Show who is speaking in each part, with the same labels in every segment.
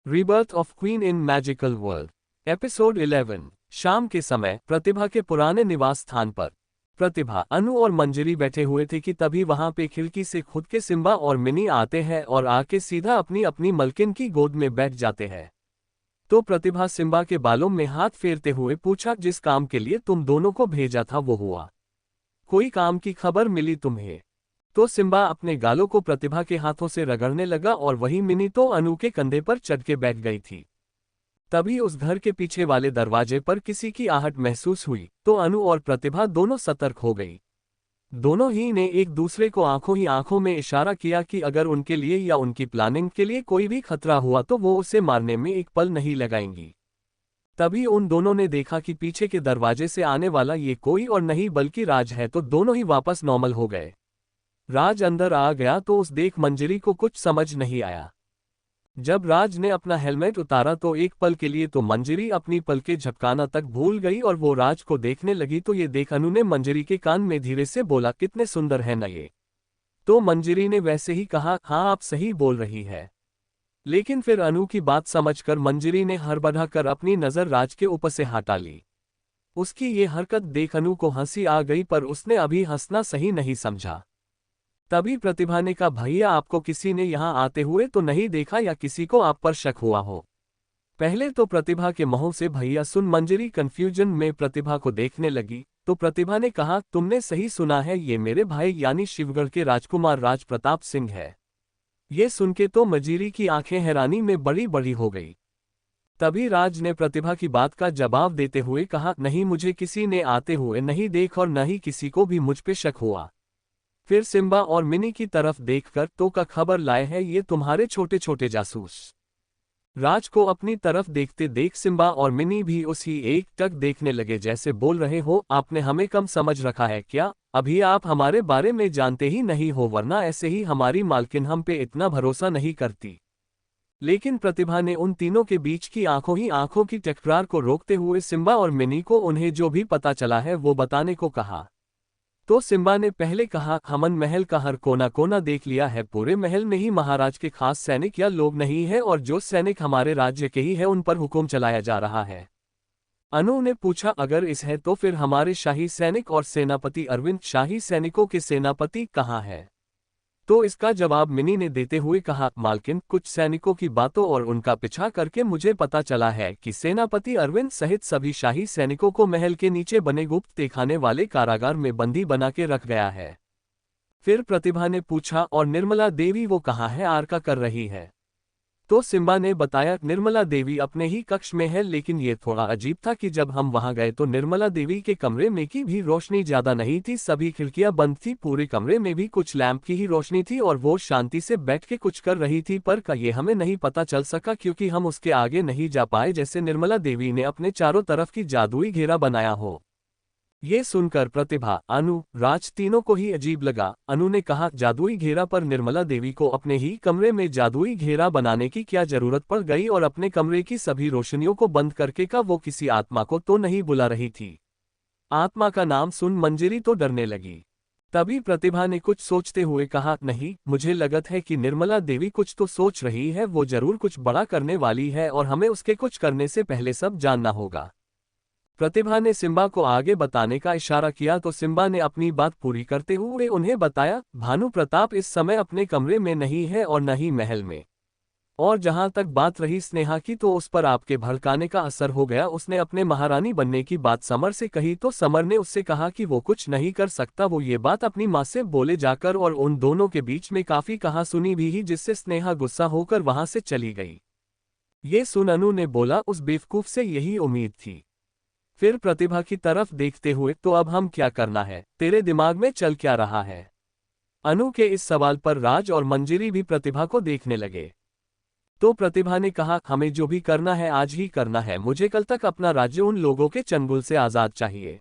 Speaker 1: Rebirth of queen in magical world. Episode 11। शाम के समय प्रतिभा के पुराने निवास स्थान पर प्रतिभा, अनु और मंजरी बैठे हुए थे कि तभी वहां पे खिड़की से खुद के सिम्बा और मिनी आते हैं और आके सीधा अपनी अपनी मलकिन की गोद में बैठ जाते हैं। तो प्रतिभा सिम्बा के बालों में हाथ फेरते हुए पूछा, जिस काम के लिए तुम दोनों को भेजा था वो हुआ? कोई काम की खबर मिली तुम्हें? तो सिम्बा अपने गालों को प्रतिभा के हाथों से रगड़ने लगा और वही मिनी तो अनु के कंधे पर चढ़ के बैठ गई थी। तभी उस घर के पीछे वाले दरवाजे पर किसी की आहट महसूस हुई तो अनु और प्रतिभा दोनों सतर्क हो गई। दोनों ही ने एक दूसरे को आंखों ही आंखों में इशारा किया कि अगर उनके लिए या उनकी प्लानिंग के लिए कोई भी खतरा हुआ तो वो उसे मारने में एक पल नहीं लगाएंगी। तभी उन दोनों ने देखा कि पीछे के दरवाजे से आने वाला ये कोई और नहीं बल्कि राज है, तो दोनों ही वापस नॉर्मल हो गए। राज अंदर आ गया तो उस देख मंजरी को कुछ समझ नहीं आया। जब राज ने अपना हेलमेट उतारा तो एक पल के लिए तो मंजरी अपनी पलकें झपकाना तक भूल गई और वो राज को देखने लगी। तो ये देख अनु ने मंजरी के कान में धीरे से बोला, कितने सुंदर है ना ये। तो मंजरी ने वैसे ही कहा, हाँ आप सही बोल रही है। लेकिन फिर अनु की बात समझकर मंजरी ने हड़बड़ा कर अपनी नजर राज के ऊपर से हटा ली। उसकी ये हरकत देख अनु को हंसी आ गई पर उसने अभी हंसना सही नहीं समझा। तभी प्रतिभा ने कहा, भैया आपको किसी ने यहाँ आते हुए तो नहीं देखा या किसी को आप पर शक हुआ हो? पहले तो प्रतिभा के मुंह से भैया सुन मंजरी कंफ्यूजन में प्रतिभा को देखने लगी। तो प्रतिभा ने कहा, तुमने सही सुना है, ये मेरे भाई यानी शिवगढ़ के राजकुमार राज प्रताप सिंह है। ये सुन के तो मंजरी की आंखें हैरानी में बड़ी बड़ी हो गई। तभी राज ने प्रतिभा की बात का जवाब देते हुए कहा, नहीं मुझे किसी ने आते हुए नहीं देख और न ही किसी को भी मुझ पे शक हुआ। फिर सिम्बा और मिनी की तरफ देखकर तो का खबर लाए हैं ये तुम्हारे छोटे छोटे जासूस। राज को अपनी तरफ देखते देख सिम्बा और मिनी भी उसी एक टक देखने लगे जैसे बोल रहे हो, आपने हमें कम समझ रखा है क्या? अभी आप हमारे बारे में जानते ही नहीं हो, वरना ऐसे ही हमारी मालकिन हम पे इतना भरोसा नहीं करती। लेकिन प्रतिभा ने उन तीनों के बीच की आंखों ही आंखों की टकरार को रोकते हुए सिम्बा और मिनी को उन्हें जो भी पता चला है वो बताने को कहा। तो सिम्बा ने पहले कहा, हमन महल का हर कोना कोना देख लिया है, पूरे महल में ही महाराज के खास सैनिक या लोग नहीं है और जो सैनिक हमारे राज्य के ही है उन पर हुक्म चलाया जा रहा है। अनु ने पूछा, अगर इस है तो फिर हमारे शाही सैनिक और सेनापति अरविंद शाही सैनिकों के सेनापति कहाँ है? तो इसका जवाब मिनी ने देते हुए कहा, मालकिन कुछ सैनिकों की बातों और उनका पीछा करके मुझे पता चला है कि सेनापति अरविंद सहित सभी शाही सैनिकों को महल के नीचे बने गुप्त तहखाने वाले कारागार में बंदी बना के रख गया है। फिर प्रतिभा ने पूछा, और निर्मला देवी वो कहाँ है, आरका कर रही है? तो सिम्बा ने बताया, निर्मला देवी अपने ही कक्ष में है, लेकिन ये थोड़ा अजीब था कि जब हम वहां गए तो निर्मला देवी के कमरे में की भी रोशनी ज्यादा नहीं थी, सभी खिड़कियां बंद थी, पूरे कमरे में भी कुछ लैंप की ही रोशनी थी और वो शांति से बैठ के कुछ कर रही थी, पर का ये हमें नहीं पता चल सका क्योंकि हम उसके आगे नहीं जा पाए, जैसे निर्मला देवी ने अपने चारों तरफ की जादुई घेरा बनाया हो। ये सुनकर प्रतिभा, अनु, राज तीनों को ही अजीब लगा। अनु ने कहा, जादुई घेरा पर निर्मला देवी को अपने ही कमरे में जादुई घेरा बनाने की क्या जरूरत पड़ गई और अपने कमरे की सभी रोशनियों को बंद करके का वो किसी आत्मा को तो नहीं बुला रही थी? आत्मा का नाम सुन मंजरी तो डरने लगी। तभी प्रतिभा ने कुछ सोचते हुए कहा, नहीं मुझे लगत है कि निर्मला देवी कुछ तो सोच रही है, वो जरूर कुछ बड़ा करने वाली है और हमें उसके कुछ करने से पहले सब जानना होगा। प्रतिभा ने सिम्बा को आगे बताने का इशारा किया तो सिम्बा ने अपनी बात पूरी करते हुए उन्हें बताया, भानु प्रताप इस समय अपने कमरे में नहीं है और न ही महल में। और जहां तक बात रही स्नेहा की तो उस पर आपके भड़काने का असर हो गया। उसने अपने महारानी बनने की बात समर से कही तो समर ने उससे कहा कि वो कुछ नहीं कर सकता। वो ये बात अपनी माँ से बोले जाकर और उन दोनों के बीच में काफी कहा सुनी भी ही, जिससे स्नेहा गुस्सा होकर वहां से चली गई। ये सुन अनु ने बोला, उस बेवकूफ से यही उम्मीद थी। फिर प्रतिभा की तरफ देखते हुए, तो अब हम क्या करना है, तेरे दिमाग में चल क्या रहा है? अनु के इस सवाल पर राज और मंजरी भी प्रतिभा को देखने लगे। तो प्रतिभा ने कहा, हमें जो भी करना है आज ही करना है, मुझे कल तक अपना राज्य उन लोगों के चंगुल से आजाद चाहिए।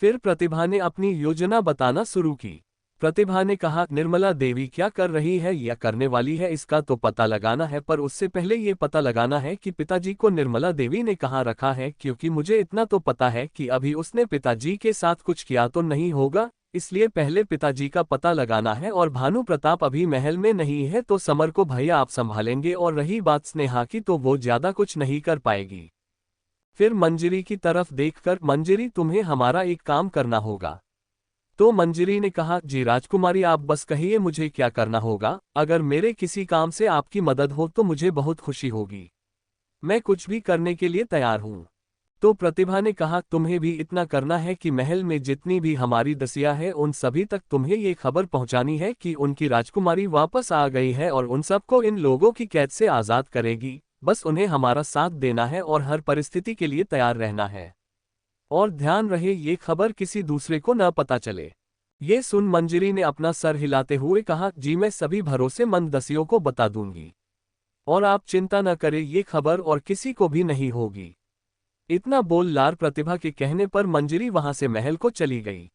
Speaker 1: फिर प्रतिभा ने अपनी योजना बताना शुरू की। प्रतिभा ने कहा, निर्मला देवी क्या कर रही है या करने वाली है इसका तो पता लगाना है, पर उससे पहले ये पता लगाना है कि पिताजी को निर्मला देवी ने कहाँ रखा है, क्योंकि मुझे इतना तो पता है कि अभी उसने पिताजी के साथ कुछ किया तो नहीं होगा। इसलिए पहले पिताजी का पता लगाना है, और भानु प्रताप अभी महल में नहीं है तो समर को भैया आप संभालेंगे, और रही बात स्नेहा की तो वो ज्यादा कुछ नहीं कर पाएगी। फिर मंजरी की तरफ देखकर, मंजरी तुम्हें हमारा एक काम करना होगा। तो मंजरी ने कहा, जी राजकुमारी आप बस कहिए मुझे क्या करना होगा, अगर मेरे किसी काम से आपकी मदद हो तो मुझे बहुत खुशी होगी। मैं कुछ भी करने के लिए तैयार हूँ। तो प्रतिभा ने कहा, तुम्हें भी इतना करना है कि महल में जितनी भी हमारी दसिया है उन सभी तक तुम्हें ये खबर पहुंचानी है कि उनकी राजकुमारी वापस आ गई है और उन सबको इन लोगों की कैद से आज़ाद करेगी। बस उन्हें हमारा साथ देना है और हर परिस्थिति के लिए तैयार रहना है। और ध्यान रहे ये खबर किसी दूसरे को न पता चले। ये सुन मंजरी ने अपना सर हिलाते हुए कहा, जी मैं सभी भरोसेमंद दसियों को बता दूंगी, और आप चिंता न करें ये खबर और किसी को भी नहीं होगी। इतना बोल लार प्रतिभा के कहने पर मंजरी वहां से महल को चली गई।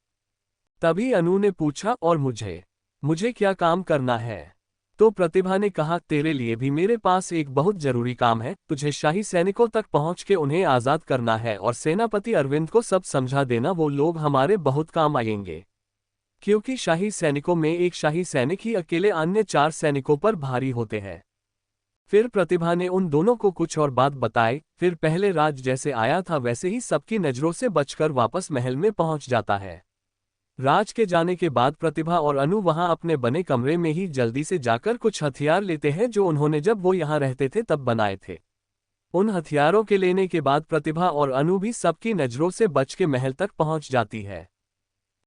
Speaker 1: तभी अनु ने पूछा, और मुझे क्या काम करना है? तो प्रतिभा ने कहा, तेरे लिए भी मेरे पास एक बहुत जरूरी काम है। तुझे शाही सैनिकों तक पहुंच के उन्हें आजाद करना है और सेनापति अरविंद को सब समझा देना, वो लोग हमारे बहुत काम आएंगे। क्योंकि शाही सैनिकों में एक शाही सैनिक ही अकेले अन्य 4 सैनिकों पर भारी होते हैं। फिर प्रतिभा ने उन दोनों को कुछ और बात बताई। फिर पहले राज जैसे आया था वैसे ही सबकी नजरों से बचकर वापस महल में पहुंच जाता है। राज के जाने के बाद प्रतिभा और अनु वहां अपने बने कमरे में ही जल्दी से जाकर कुछ हथियार लेते हैं जो उन्होंने जब वो यहाँ रहते थे तब बनाए थे। उन हथियारों के लेने के बाद प्रतिभा और अनु भी सबकी नजरों से बच के महल तक पहुंच जाती है।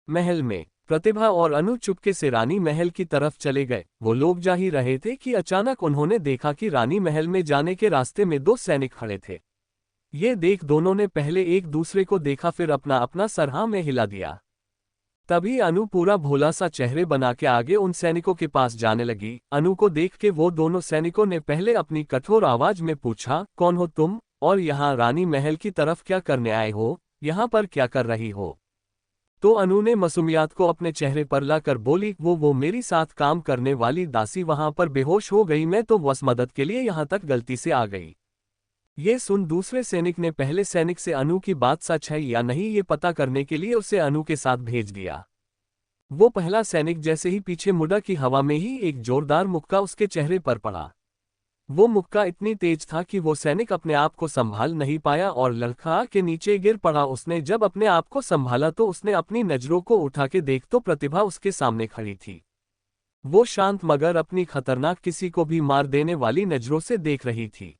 Speaker 1: महल में प्रतिभा और अनु चुपके से रानी महल की तरफ चले गए। वो लोग जा ही रहे थे कि अचानक उन्होंने देखा कि रानी महल में जाने के रास्ते में 2 सैनिक खड़े थे। ये देख दोनों ने पहले एक दूसरे को देखा, फिर अपना अपना सर हाँ में हिला दिया। तभी अनु पूरा भोला सा चेहरे बना के आगे उन सैनिकों के पास जाने लगी। अनु को देख के वो दोनों सैनिकों ने पहले अपनी कठोर आवाज में पूछा, कौन हो तुम, और यहाँ रानी महल की तरफ क्या करने आए हो, यहाँ पर क्या कर रही हो? तो अनु ने मासूमियत को अपने चेहरे पर लाकर बोली, वो मेरी साथ काम करने वाली दासी वहां पर बेहोश हो गई, मैं तो बस मदद के लिए यहाँ तक गलती से आ गई। ये सुन दूसरे सैनिक ने पहले सैनिक से अनु की बात सच है या नहीं ये पता करने के लिए उसे अनु के साथ भेज दिया। वो पहला सैनिक जैसे ही पीछे मुड़ा कि हवा में ही एक जोरदार मुक्का उसके चेहरे पर पड़ा। वो मुक्का इतनी तेज था कि वो सैनिक अपने आप को संभाल नहीं पाया और लड़खड़ा के नीचे गिर पड़ा। उसने जब अपने आप को संभाला तो उसने अपनी नजरों को उठा के देख तो प्रतिभा उसके सामने खड़ी थी। वो शांत मगर अपनी खतरनाक, किसी को भी मार देने वाली नजरों से देख रही थी।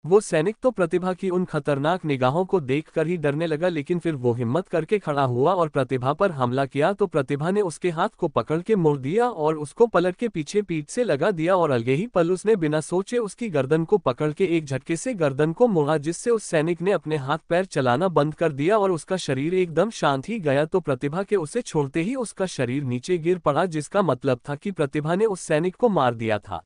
Speaker 1: वो सैनिक तो प्रतिभा की उन खतरनाक निगाहों को देखकर ही डरने लगा, लेकिन फिर वो हिम्मत करके खड़ा हुआ और प्रतिभा पर हमला किया। तो प्रतिभा ने उसके हाथ को पकड़ के मोड़ दिया और उसको पलट के पीछे पीठ से लगा दिया, और अलगे ही पल उसने बिना सोचे उसकी गर्दन को पकड़ के एक झटके से गर्दन को मोड़ा, जिससे उस सैनिक ने अपने हाथ पैर चलाना बंद कर दिया और उसका शरीर एकदम शांत ही गया। तो प्रतिभा के उसे छोड़ते ही उसका शरीर नीचे गिर पड़ा, जिसका मतलब था कि प्रतिभा ने उस सैनिक को मार दिया था।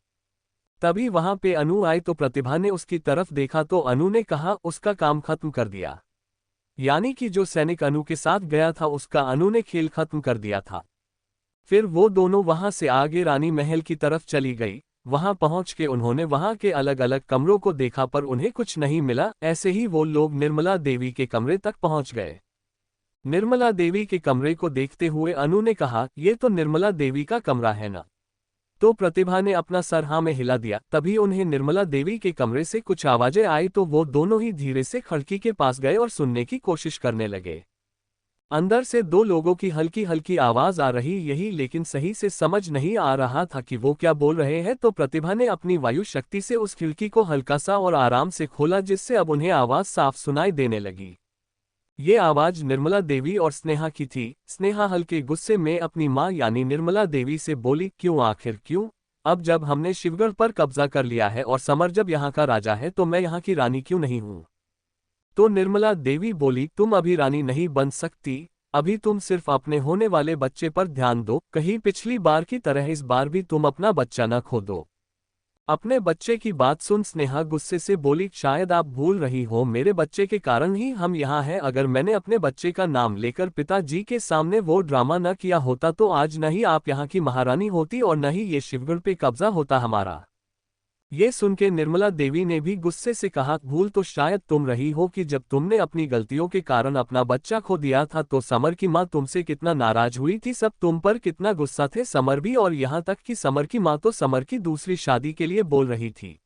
Speaker 1: तभी वहां पे अनु आई तो प्रतिभा ने उसकी तरफ देखा तो अनु ने कहा, उसका काम खत्म कर दिया। यानी कि जो सैनिक अनु के साथ गया था उसका अनु ने खेल खत्म कर दिया था। फिर वो दोनों वहां से आगे रानी महल की तरफ चली गई। वहां पहुंच के उन्होंने वहां के अलग अलग कमरों को देखा पर उन्हें कुछ नहीं मिला। ऐसे ही वो लोग निर्मला देवी के कमरे तक पहुंच गए। निर्मला देवी के कमरे को देखते हुए अनु ने कहा, ये तो निर्मला देवी का कमरा है ना? तो प्रतिभा ने अपना सर हाँ में हिला दिया। तभी उन्हें निर्मला देवी के कमरे से कुछ आवाजें आई तो वो दोनों ही धीरे से खिड़की के पास गए और सुनने की कोशिश करने लगे। अंदर से 2 लोगों की हल्की हल्की आवाज आ रही यही, लेकिन सही से समझ नहीं आ रहा था कि वो क्या बोल रहे हैं। तो प्रतिभा ने अपनी वायु शक्ति से उस खिड़की को हल्का सा और आराम से खोला, जिससे अब उन्हें आवाज साफ सुनाई देने लगी। ये आवाज निर्मला देवी और स्नेहा की थी। स्नेहा हल्के गुस्से में अपनी मां यानी निर्मला देवी से बोली, क्यों, आखिर क्यों? अब जब हमने शिवगढ़ पर कब्जा कर लिया है और समर जब यहाँ का राजा है तो मैं यहाँ की रानी क्यों नहीं हूँ? तो निर्मला देवी बोली, तुम अभी रानी नहीं बन सकती, अभी तुम सिर्फ अपने होने वाले बच्चे पर ध्यान दो। कहीं पिछली बार की तरह इस बार भी तुम अपना बच्चा न खो दो। अपने बच्चे की बात सुन स्नेहा गुस्से से बोली, शायद आप भूल रही हो, मेरे बच्चे के कारण ही हम यहाँ हैं। अगर मैंने अपने बच्चे का नाम लेकर पिताजी के सामने वो ड्रामा न किया होता तो आज न ही आप यहाँ की महारानी होती और न ही ये शिवगढ़ पे कब्जा होता हमारा। ये सुन के निर्मला देवी ने भी गुस्से से कहा, भूल तो शायद तुम रही हो कि जब तुमने अपनी गलतियों के कारण अपना बच्चा खो दिया था तो समर की माँ तुमसे कितना नाराज हुई थी, सब तुम पर कितना गुस्सा थे, समर भी, और यहाँ तक कि समर की माँ तो समर की दूसरी शादी के लिए बोल रही थी।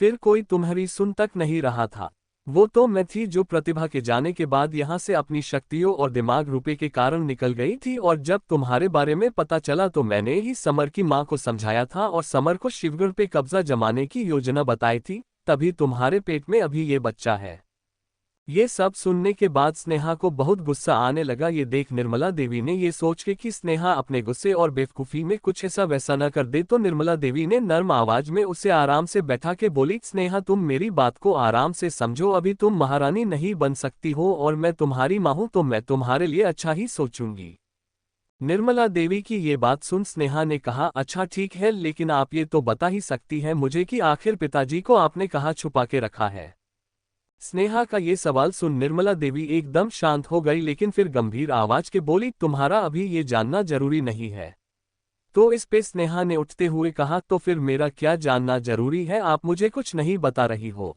Speaker 1: फिर कोई तुम्हारी सुन तक नहीं रहा था। वो तो मैं थी जो प्रतिभा के जाने के बाद यहाँ से अपनी शक्तियों और दिमाग रुपए के कारण निकल गई थी, और जब तुम्हारे बारे में पता चला तो मैंने ही समर की माँ को समझाया था और समर को शिवगढ़ पे कब्जा जमाने की योजना बताई थी, तभी तुम्हारे पेट में अभी ये बच्चा है। ये सब सुनने के बाद स्नेहा को बहुत गुस्सा आने लगा। ये देख निर्मला देवी ने ये सोच के कि स्नेहा अपने गुस्से और बेवकूफ़ी में कुछ ऐसा वैसा न कर दे, तो निर्मला देवी ने नर्म आवाज में उसे आराम से बैठा के बोली, स्नेहा तुम मेरी बात को आराम से समझो, अभी तुम महारानी नहीं बन सकती हो और मैं तुम्हारी माँ हूं तो मैं तुम्हारे लिए अच्छा ही सोचूंगी। निर्मला देवी की ये बात सुन स्नेहा ने कहा, अच्छा ठीक है, लेकिन आप ये तो बता ही सकती हैं मुझे कि आखिर पिताजी को आपने कहाँ छुपा के रखा है। स्नेहा का ये सवाल सुन निर्मला देवी एकदम शांत हो गई, लेकिन फिर गंभीर आवाज के बोली, तुम्हारा अभी ये जानना जरूरी नहीं है। तो इस पे स्नेहा ने उठते हुए कहा, तो फिर मेरा क्या जानना जरूरी है, आप मुझे कुछ नहीं बता रही हो।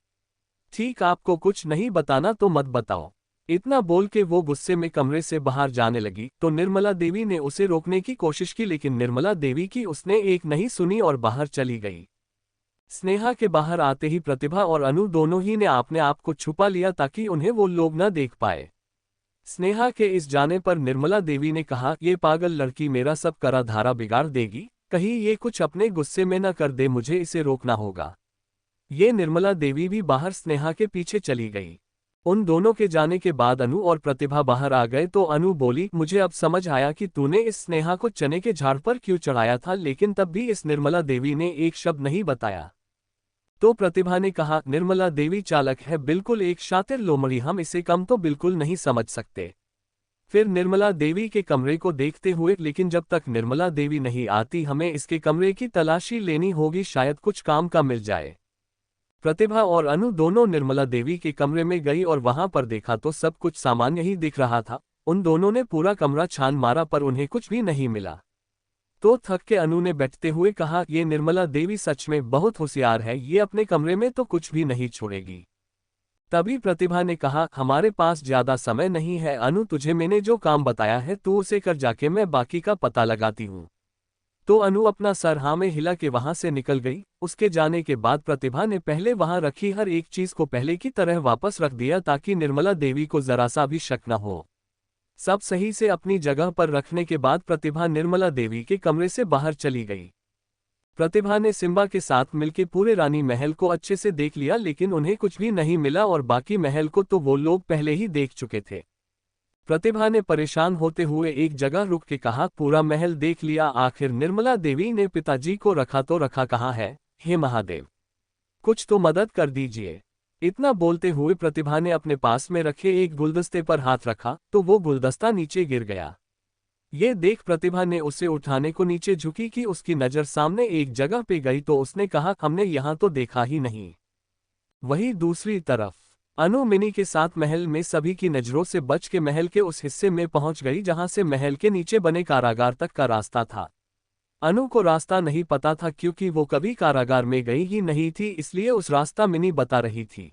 Speaker 1: ठीक, आपको कुछ नहीं बताना तो मत बताओ। इतना बोल के वो गुस्से में कमरे से बाहर जाने लगी तो निर्मला देवी ने उसे रोकने की कोशिश की, लेकिन निर्मला देवी की उसने एक नहीं सुनी और बाहर चली गई। स्नेहा के बाहर आते ही प्रतिभा और अनु दोनों ही ने अपने आप को छुपा लिया ताकि उन्हें वो लोग न देख पाए। स्नेहा के इस जाने पर निर्मला देवी ने कहा, ये पागल लड़की मेरा सब करा धारा बिगाड़ देगी, कहीं ये कुछ अपने गुस्से में न कर दे, मुझे इसे रोकना होगा। ये निर्मला देवी भी बाहर स्नेहा के पीछे चली गई। उन दोनों के जाने के बाद अनु और प्रतिभा बाहर आ गए तो अनु बोली, मुझे अब समझ आया कि तूने इस स्नेहा को चने के झाड़ पर क्यों चढ़ाया था, लेकिन तब भी इस निर्मला देवी ने एक शब्द नहीं बताया। तो प्रतिभा ने कहा, निर्मला देवी चालक है, बिल्कुल एक शातिर लोमड़ी, हम इसे कम तो बिल्कुल नहीं समझ सकते। फिर निर्मला देवी के कमरे को देखते हुए, लेकिन जब तक निर्मला देवी नहीं आती हमें इसके कमरे की तलाशी लेनी होगी, शायद कुछ काम का मिल जाए। प्रतिभा और अनु दोनों निर्मला देवी के कमरे में गई और वहां पर देखा तो सब कुछ सामान्य ही दिख रहा था। उन दोनों ने पूरा कमरा छान मारा पर उन्हें कुछ भी नहीं मिला। तो थक के अनु ने बैठते हुए कहा, ये निर्मला देवी सच में बहुत होशियार है, ये अपने कमरे में तो कुछ भी नहीं छोड़ेगी। तभी प्रतिभा ने कहा, हमारे पास ज्यादा समय नहीं है अनु, तुझे मैंने जो काम बताया है तू उसे कर जाके, मैं बाकी का पता लगाती हूँ। तो अनु अपना सर हाँ में हिला के वहां से निकल गई। उसके जाने के बाद प्रतिभा ने पहले वहां रखी हर एक चीज को पहले की तरह वापस रख दिया ताकि निर्मला देवी को जरा सा भी शक न हो। सब सही से अपनी जगह पर रखने के बाद प्रतिभा निर्मला देवी के कमरे से बाहर चली गई। प्रतिभा ने सिम्बा के साथ मिलकर पूरे रानी महल को अच्छे से देख लिया, लेकिन उन्हें कुछ भी नहीं मिला और बाकी महल को तो वो लोग पहले ही देख चुके थे। प्रतिभा ने परेशान होते हुए एक जगह रुक के कहा, पूरा महल देख लिया, आखिर निर्मला देवी ने पिताजी को रखा तो रखा कहाँ है, हे महादेव, कुछ तो मदद कर दीजिए। इतना बोलते हुए प्रतिभा ने अपने पास में रखे एक गुलदस्ते पर हाथ रखा तो वो गुलदस्ता नीचे गिर गया। ये देख प्रतिभा ने उसे उठाने को नीचे झुकी कि उसकी नजर सामने एक जगह पे गई तो उसने कहा, हमने यहाँ तो देखा ही नहीं। वहीं दूसरी तरफ अनु मिनी के साथ महल में सभी की नजरों से बच के महल के उस हिस्से में पहुंच गई जहां से महल के नीचे बने कारागार तक का रास्ता था। अनु को रास्ता नहीं पता था क्योंकि वो कभी कारागार में गई ही नहीं थी, इसलिए उस रास्ता मिनी बता रही थी।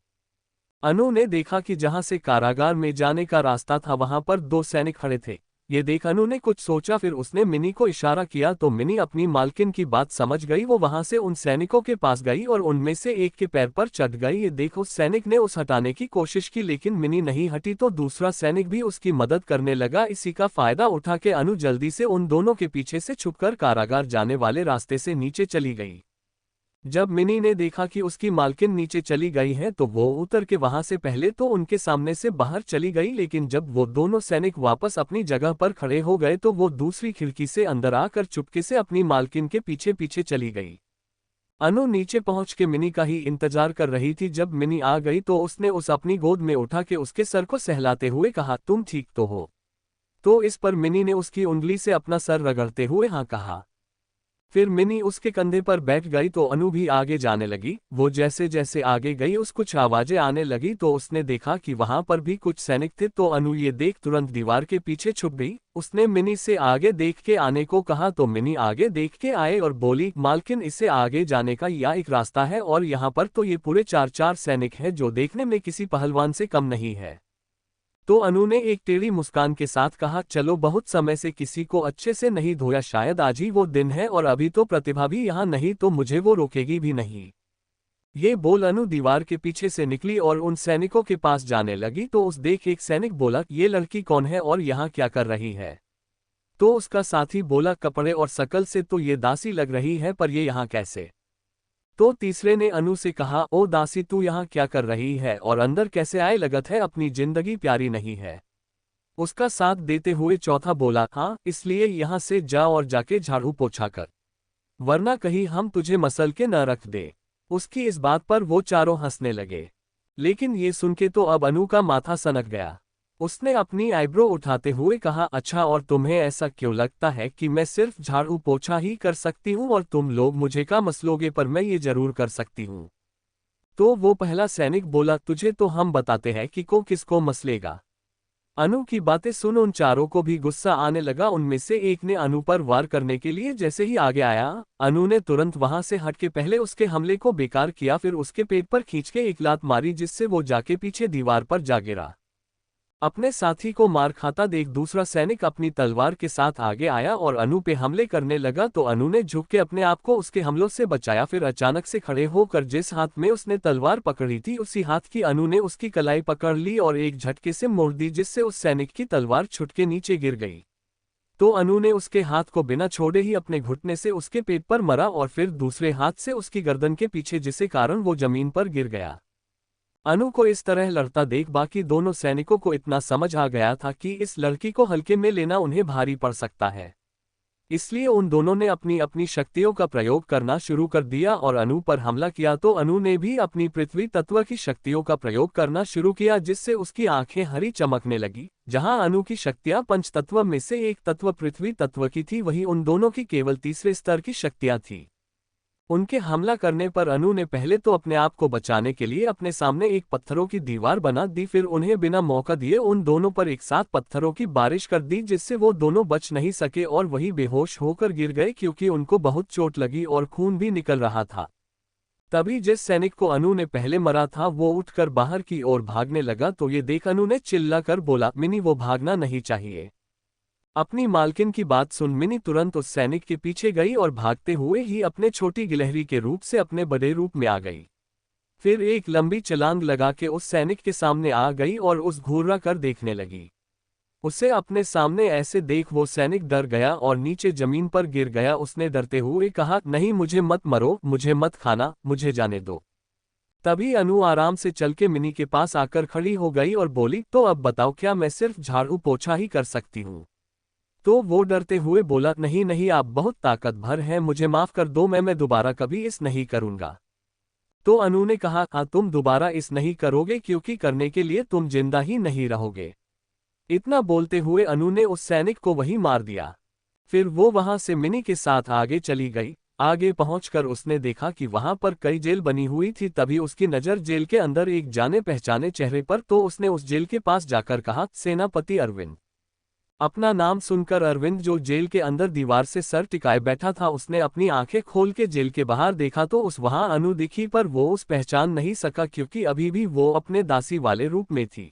Speaker 1: अनु ने देखा कि जहां से कारागार में जाने का रास्ता था वहां पर दो सैनिक खड़े थे। ये देख अनु ने कुछ सोचा, फिर उसने मिनी को इशारा किया तो मिनी अपनी मालकिन की बात समझ गई। वो वहां से उन सैनिकों के पास गई और उनमें से एक के पैर पर चढ़ गई। ये देख उस सैनिक ने उस हटाने की कोशिश की, लेकिन मिनी नहीं हटी तो दूसरा सैनिक भी उसकी मदद करने लगा। इसी का फायदा उठा के अनु जल्दी से उन दोनों के पीछे से छुपकर कारागार जाने वाले रास्ते से नीचे चली गई। जब मिनी ने देखा कि उसकी मालकिन नीचे चली गई है तो वो उतर के वहां से पहले तो उनके सामने से बाहर चली गई, लेकिन जब वो दोनों सैनिक वापस अपनी जगह पर खड़े हो गए तो वो दूसरी खिड़की से अंदर आकर चुपके से अपनी मालकिन के पीछे पीछे चली गई। अनु नीचे पहुंच के मिनी का ही इंतजार कर रही थी। जब मिनी आ गई तो उसने उस अपनी गोद में उठा के उसके सर को सहलाते हुए कहा, तुम ठीक तो हो? तो इस पर मिनी ने उसकी उंगली से अपना सर रगड़ते हुए हाँ कहा। फिर मिनी उसके कंधे पर बैठ गई तो अनु भी आगे जाने लगी। वो जैसे जैसे आगे गई उस कुछ आवाजें आने लगी तो उसने देखा कि वहां पर भी कुछ सैनिक थे। तो अनु ये देख तुरंत दीवार के पीछे छुप गई। उसने मिनी से आगे देख के आने को कहा तो मिनी आगे देख के आए और बोली, मालकिन इससे आगे जाने का यह एक रास्ता है और यहाँ पर तो ये पूरे 4 सैनिक हैं जो देखने में किसी पहलवान से कम नहीं है। तो अनु ने एक टेढ़ी मुस्कान के साथ कहा, चलो बहुत समय से किसी को अच्छे से नहीं धोया, शायद आज ही वो दिन है और अभी तो प्रतिभा भी यहाँ नहीं तो मुझे वो रोकेगी भी नहीं। ये बोल अनु दीवार के पीछे से निकली और उन सैनिकों के पास जाने लगी। तो उस देख एक सैनिक बोला, ये लड़की कौन है और यहाँ क्या कर रही है? तो उसका साथी बोला, कपड़े और शकल से तो ये दासी लग रही है पर ये यहाँ कैसे? तो तीसरे ने अनु से कहा, ओ दासी तू यहाँ क्या कर रही है और अंदर कैसे आए, लगत है अपनी जिंदगी प्यारी नहीं है। उसका साथ देते हुए चौथा बोला, हाँ इसलिए यहाँ से जा और जाके झाड़ू पोछा कर, वरना कहीं हम तुझे मसल के न रख दे। उसकी इस बात पर वो चारों हंसने लगे। लेकिन ये सुन के तो अब अनु का माथा सनक गया। उसने अपनी आईब्रो उठाते हुए कहा, अच्छा और तुम्हें ऐसा क्यों लगता है कि मैं सिर्फ झाड़ू पोछा ही कर सकती हूँ और तुम लोग मुझे का मसलोगे, पर मैं ये जरूर कर सकती हूँ। तो वो पहला सैनिक बोला, तुझे तो हम बताते हैं कि को किसको मसलेगा। अनु की बातें सुन उन चारों को भी गुस्सा आने लगा। उनमें से एक ने अनु पर वार करने के लिए जैसे ही आगे आया, अनु ने तुरंत वहां से हट के पहले उसके हमले को बेकार किया, फिर उसके पेट पर खींच के एक लात मारी जिससे वो जाके पीछे दीवार पर जा गिरा। अपने साथी को मार खाता देख दूसरा सैनिक अपनी तलवार के साथ आगे आया और अनु पे हमले करने लगा। तो अनु ने झुक के अपने आप को उसके हमलों से बचाया। फिर अचानक से खड़े होकर जिस हाथ में उसने तलवार पकड़ी थी उसी हाथ की अनु ने उसकी कलाई पकड़ ली और एक झटके से मोड़ दी जिससे उस सैनिक की तलवार छुट के नीचे गिर गई। तो अनु ने उसके हाथ को बिना छोड़े ही अपने घुटने से उसके पेट पर मरा और फिर दूसरे हाथ से उसकी गर्दन के पीछे, जिसके कारण वो जमीन पर गिर गया। अनु को इस तरह लड़ता देख बाकी दोनों सैनिकों को इतना समझ आ गया था कि इस लड़की को हल्के में लेना उन्हें भारी पड़ सकता है। इसलिए उन दोनों ने अपनी अपनी शक्तियों का प्रयोग करना शुरू कर दिया और अनु पर हमला किया। तो अनु ने भी अपनी पृथ्वी तत्व की शक्तियों का प्रयोग करना शुरू किया जिससे उसकी आंखें हरी चमकने लगी। जहां अनु की शक्तियां पंच तत्व में से एक तत्व पृथ्वी तत्व की थी, वहीं उन दोनों की केवल तीसरे स्तर की शक्तियां थी। उनके हमला करने पर अनु ने पहले तो अपने आप को बचाने के लिए अपने सामने एक पत्थरों की दीवार बना दी, फिर उन्हें बिना मौका दिए उन दोनों पर एक साथ पत्थरों की बारिश कर दी जिससे वो दोनों बच नहीं सके और वही बेहोश होकर गिर गए क्योंकि उनको बहुत चोट लगी और खून भी निकल रहा था। तभी जिस सैनिक को अनु ने पहले मरा था वो उठकर बाहर की ओर भागने लगा। तो ये देख अनु ने चिल्लाकर बोला, मिनी वो भागना नहीं चाहिए। अपनी मालकिन की बात सुन मिनी तुरंत उस सैनिक के पीछे गई और भागते हुए ही अपने छोटी गिलहरी के रूप से अपने बड़े रूप में आ गई। फिर एक लंबी छलांग लगा के उस सैनिक के सामने आ गई और उस घूरा कर देखने लगी। उसे अपने सामने ऐसे देख वो सैनिक डर गया और नीचे जमीन पर गिर गया। उसने डरते हुए कहा, नहीं मुझे मत मरो, मुझे मत खाना, मुझे जाने दो। तभी अनु आराम से चल के मिनी के पास आकर खड़ी हो गई और बोली, तो अब बताओ क्या मैं सिर्फ झाड़ू पोछा ही कर सकती हूँ? तो वो डरते हुए बोला, नहीं नहीं आप बहुत ताकतवर हैं, मुझे माफ कर दो, मैं दोबारा कभी इस नहीं करूंगा। तो अनु ने कहा, हाँ तुम दोबारा इस नहीं करोगे क्योंकि करने के लिए तुम जिंदा ही नहीं रहोगे। इतना बोलते हुए अनु ने उस सैनिक को वहीं मार दिया। फिर वो वहां से मिनी के साथ आगे चली गई। आगे पहुंचकर उसने देखा कि वहां पर कई जेल बनी हुई थी। तभी उसकी नजर जेल के अंदर एक जाने पहचाने चेहरे पर। तो उसने उस जेल के पास जाकर कहा, सेनापति अरविंद। अपना नाम सुनकर अरविंद जो जेल के अंदर दीवार से सर टिकाए बैठा था, उसने अपनी आंखें खोल के जेल के बाहर देखा तो उस वहां अनु दिखी, पर वो उस पहचान नहीं सका क्योंकि अभी भी वो अपने दासी वाले रूप में थी।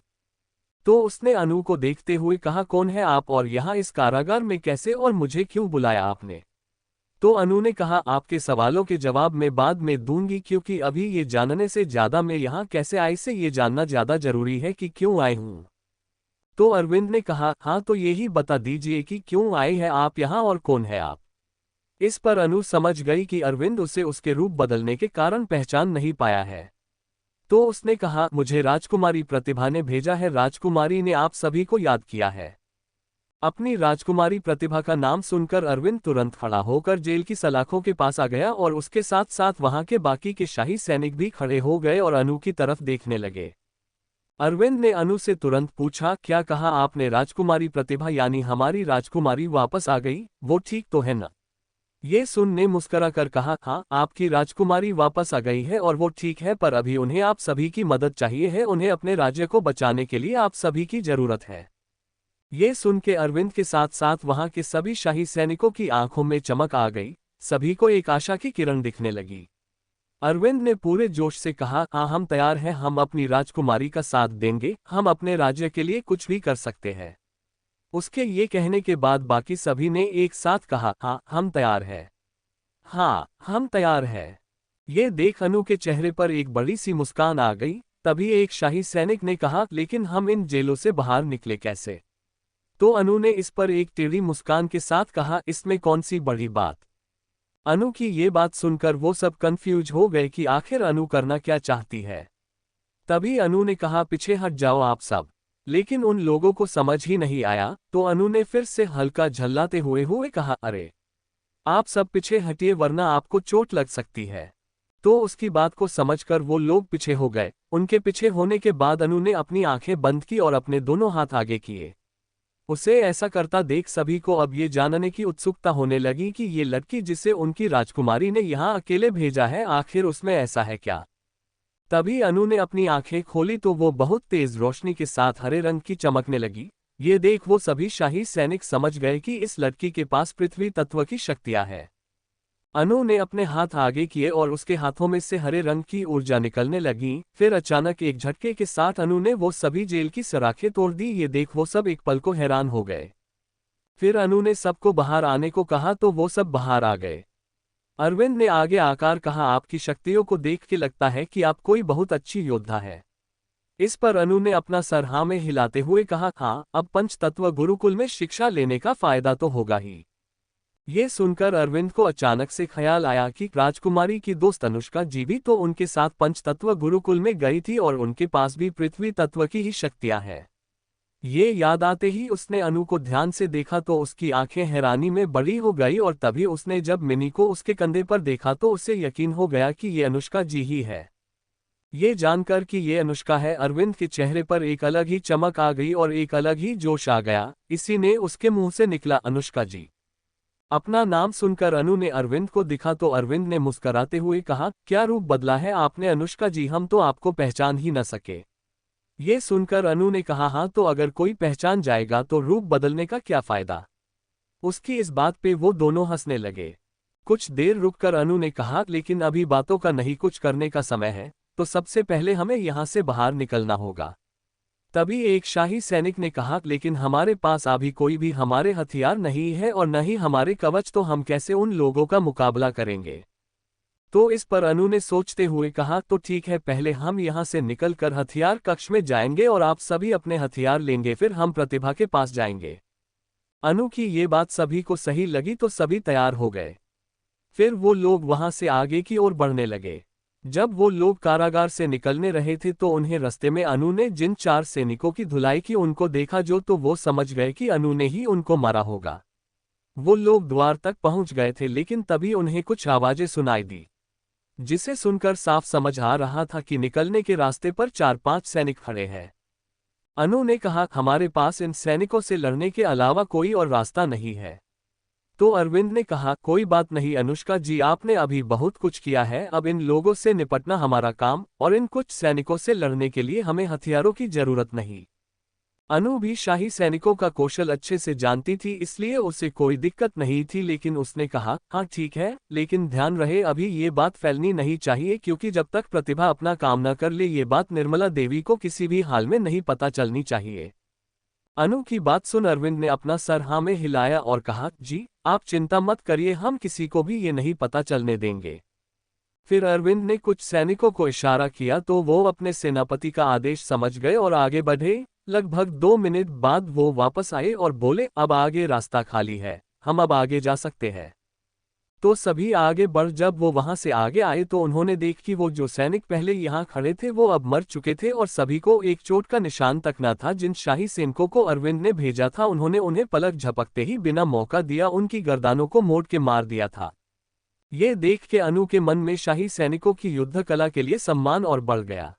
Speaker 1: तो उसने अनु को देखते हुए कहा, कौन है आप और यहाँ इस कारागार में कैसे और मुझे क्यों बुलाया आपने? तो अनु ने कहा, आपके सवालों के जवाब मैं बाद में दूंगी क्योंकि अभी ये जानने से ज्यादा मैं यहाँ कैसे आई से ये जानना ज्यादा जरूरी है कि क्यों आए हूँ। तो अरविंद ने कहा, हाँ तो यही बता दीजिए कि क्यों आए हैं आप यहाँ और कौन है आप? इस पर अनु समझ गई कि अरविंद उसे उसके रूप बदलने के कारण पहचान नहीं पाया है। तो उसने कहा, मुझे राजकुमारी प्रतिभा ने भेजा है, राजकुमारी ने आप सभी को याद किया है। अपनी राजकुमारी प्रतिभा का नाम सुनकर अरविंद तुरंत खड़ा होकर जेल की सलाखों के पास आ गया और उसके साथ साथ वहां के बाकी के शाही सैनिक भी खड़े हो गए और अनु की तरफ देखने लगे। अरविंद ने अनु से तुरंत पूछा, क्या कहा आपने? राजकुमारी प्रतिभा यानी हमारी राजकुमारी वापस आ गई, वो ठीक तो है न? ये सुन ने मुस्करा कर कहा, हाँ, आपकी राजकुमारी वापस आ गई है और वो ठीक है, पर अभी उन्हें आप सभी की मदद चाहिए है, उन्हें अपने राज्य को बचाने के लिए आप सभी की जरूरत है। ये सुन के अरविंद के साथ साथ वहां के सभी शाही सैनिकों की आंखों में चमक आ गई, सभी को एक आशा की किरण दिखने लगी। अरविंद ने पूरे जोश से कहा, हाँ, हम तैयार हैं, हम अपनी राजकुमारी का साथ देंगे, हम अपने राज्य के लिए कुछ भी कर सकते हैं। उसके ये कहने के बाद बाकी सभी ने एक साथ कहा, हाँ, हम तैयार हैं। हाँ, हम तैयार हैं। ये देख अनु के चेहरे पर एक बड़ी सी मुस्कान आ गई। तभी एक शाही सैनिक ने कहा, लेकिन हम इन जेलों से बाहर निकले कैसे? तो अनु ने इस पर एक टेढ़ी मुस्कान के साथ कहा, इसमें कौन सी बड़ी बात? अनु की ये बात सुनकर वो सब कंफ्यूज हो गए कि आखिर अनु करना क्या चाहती है। तभी अनु ने कहा, पीछे हट जाओ आप सब। लेकिन उन लोगों को समझ ही नहीं आया, तो अनु ने फिर से हल्का झल्लाते हुए कहा, अरे, आप सब पीछे हटिए वरना आपको चोट लग सकती है। तो उसकी बात को समझकर वो लोग पीछे हो गए। उनके पीछे होने के बाद अनु ने अपनी आंखें बंद की और अपने दोनों हाथ आगे किए। उसे ऐसा करता देख सभी को अब ये जानने की उत्सुकता होने लगी कि ये लड़की जिसे उनकी राजकुमारी ने यहाँ अकेले भेजा है, आखिर उसमें ऐसा है क्या? तभी अनु ने अपनी आंखें खोली तो वो बहुत तेज रोशनी के साथ हरे रंग की चमकने लगी। ये देख वो सभी शाही सैनिक समझ गए कि इस लड़की के पास पृथ्वी तत्व की शक्तियां हैं। अनु ने अपने हाथ आगे किए और उसके हाथों में से हरे रंग की ऊर्जा निकलने लगी। फिर अचानक एक झटके के साथ अनु ने वो सभी जेल की सराखें तोड़ दी। ये देख वो सब एक पल को हैरान हो गए। फिर अनु ने सबको बाहर आने को कहा तो वो सब बाहर आ गए। अरविंद ने आगे आकर कहा, आपकी शक्तियों को देख के लगता है कि आप कोई बहुत अच्छी योद्धा है। इस पर अनु ने अपना सर हाँ में हिलाते हुए कहा, हाँ, अब पंचतत्व गुरुकुल में शिक्षा लेने का फायदा तो होगा ही। ये सुनकर अरविंद को अचानक से ख्याल आया कि राजकुमारी की दोस्त अनुष्का जी भी तो उनके साथ पंचतत्व गुरुकुल में गई थी और उनके पास भी पृथ्वी तत्व की ही शक्तियां हैं। ये याद आते ही उसने अनु को ध्यान से देखा तो उसकी आंखें हैरानी में बड़ी हो गई और तभी उसने जब मिनी को उसके कंधे पर देखा तो उसे यकीन हो गया कि ये अनुष्का जी ही है। ये जानकर कि ये अनुष्का है, अरविंद के चेहरे पर एक अलग ही चमक आ गई और एक अलग ही जोश आ गया। इसी ने उसके मुंह से निकला, अनुष्का जी। अपना नाम सुनकर अनु ने अरविंद को दिखा तो अरविंद ने मुस्कराते हुए कहा, क्या रूप बदला है आपने अनुष्का जी, हम तो आपको पहचान ही न सके। ये सुनकर अनु ने कहा, हाँ, तो अगर कोई पहचान जाएगा तो रूप बदलने का क्या फायदा? उसकी इस बात पे वो दोनों हंसने लगे। कुछ देर रुककर अनु ने कहा, लेकिन अभी बातों का नहीं, कुछ करने का समय है, तो सबसे पहले हमें यहाँ से बाहर निकलना होगा। तभी एक शाही सैनिक ने कहा, लेकिन हमारे पास अभी कोई भी हमारे हथियार नहीं है और न ही हमारे कवच, तो हम कैसे उन लोगों का मुकाबला करेंगे? तो इस पर अनु ने सोचते हुए कहा, तो ठीक है, पहले हम यहाँ से निकलकर हथियार कक्ष में जाएंगे और आप सभी अपने हथियार लेंगे, फिर हम प्रतिभा के पास जाएंगे। अनु की ये बात सभी को सही लगी तो सभी तैयार हो गए। फिर वो लोग वहां से आगे की ओर बढ़ने लगे। जब वो लोग कारागार से निकलने रहे थे तो उन्हें रास्ते में अनु ने जिन 4 सैनिकों की धुलाई की उनको देखा, जो तो वो समझ गए कि अनु ने ही उनको मारा होगा। वो लोग द्वार तक पहुंच गए थे, लेकिन तभी उन्हें कुछ आवाजें सुनाई दी, जिसे सुनकर साफ समझ आ रहा था कि निकलने के रास्ते पर 4-5 सैनिक खड़े हैं। अनु ने कहा, हमारे पास इन सैनिकों से लड़ने के अलावा कोई और रास्ता नहीं है। तो अरविंद ने कहा, कोई बात नहीं अनुष्का जी, आपने अभी बहुत कुछ किया है, अब इन लोगों से निपटना हमारा काम, और इन कुछ सैनिकों से लड़ने के लिए हमें हथियारों की जरूरत नहीं। अनु भी शाही सैनिकों का कौशल अच्छे से जानती थी, इसलिए उसे कोई दिक्कत नहीं थी, लेकिन उसने कहा, हाँ ठीक है, लेकिन ध्यान रहे अभी ये बात फैलनी नहीं चाहिए, क्योंकि जब तक प्रतिभा अपना काम न कर ले ये बात निर्मला देवी को किसी भी हाल में नहीं पता चलनी चाहिए। अनु की बात सुन अरविंद ने अपना सर हाँ में हिलाया और कहा, जी आप चिंता मत करिए, हम किसी को भी ये नहीं पता चलने देंगे। फिर अरविंद ने कुछ सैनिकों को इशारा किया तो वो अपने सेनापति का आदेश समझ गए और आगे बढ़े। लगभग 2 मिनट बाद वो वापस आए और बोले, अब आगे रास्ता खाली है, हम अब आगे जा सकते हैं। तो सभी आगे बढ़ जब वो वहां से आगे आए तो उन्होंने देख कि वो जो सैनिक पहले यहाँ खड़े थे वो अब मर चुके थे और सभी को एक चोट का निशान तक न था। जिन शाही सैनिकों को अरविंद ने भेजा था उन्होंने उन्हें पलक झपकते ही बिना मौका दिया उनकी गर्दानों को मोड़ के मार दिया था। ये देख के अनु के मन में शाही सैनिकों की युद्ध कला के लिए सम्मान और बढ़ गया।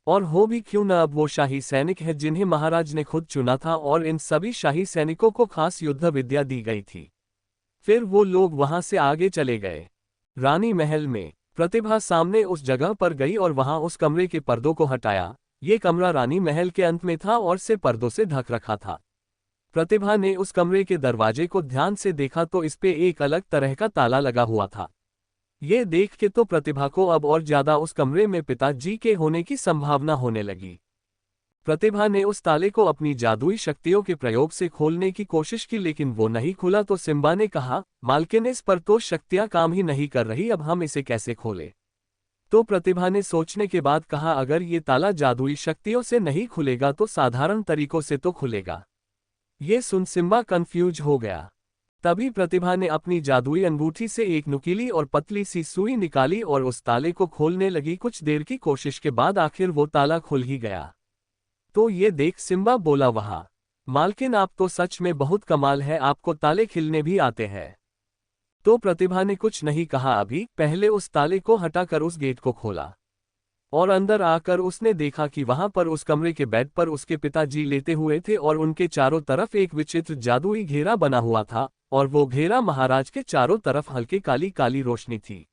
Speaker 1: और हो भी क्यों न, अब वो शाही सैनिक है जिन्हें महाराज ने खुद चुना था और इन सभी शाही सैनिकों को खास युद्ध विद्या दी गई थी। फिर वो लोग वहां से आगे चले गए। रानी महल में प्रतिभा सामने उस जगह पर गई और वहां उस कमरे के पर्दों को हटाया। ये कमरा रानी महल के अंत में था और से पर्दों से ढक रखा था। प्रतिभा ने उस कमरे के दरवाजे को ध्यान से देखा तो इस पे एक अलग तरह का ताला लगा हुआ था। ये देख के तो प्रतिभा को अब और ज्यादा उस कमरे में पिताजी के होने की संभावना होने लगी। प्रतिभा ने उस ताले को अपनी जादुई शक्तियों के प्रयोग से खोलने की कोशिश की, लेकिन वो नहीं खुला। तो सिम्बा ने कहा, मालकिन इस पर तो शक्तियां काम ही नहीं कर रही, अब हम इसे कैसे खोलें? तो प्रतिभा ने सोचने के बाद कहा, अगर ये ताला जादुई शक्तियों से नहीं खुलेगा तो साधारण तरीकों से तो खुलेगा। ये सुन सिम्बा कंफ्यूज हो गया। तभी प्रतिभा ने अपनी जादुई अंगूठी से एक नुकीली और पतली सी सुई निकाली और उस ताले को खोलने लगी। कुछ देर की कोशिश के बाद आखिर वो ताला खुल ही गया। तो ये देख सिम्बा बोला, वहां मालकिन आप तो सच में बहुत कमाल है, आपको ताले खिलने भी आते हैं। तो प्रतिभा ने कुछ नहीं कहा, अभी पहले उस ताले को हटाकर उस गेट को खोला और अंदर आकर उसने देखा कि वहां पर उस कमरे के बेड पर उसके पिताजी लेटे हुए थे और उनके चारों तरफ एक विचित्र जादुई घेरा बना हुआ था और वो घेरा महाराज के चारों तरफ हल्की काली काली रोशनी थी।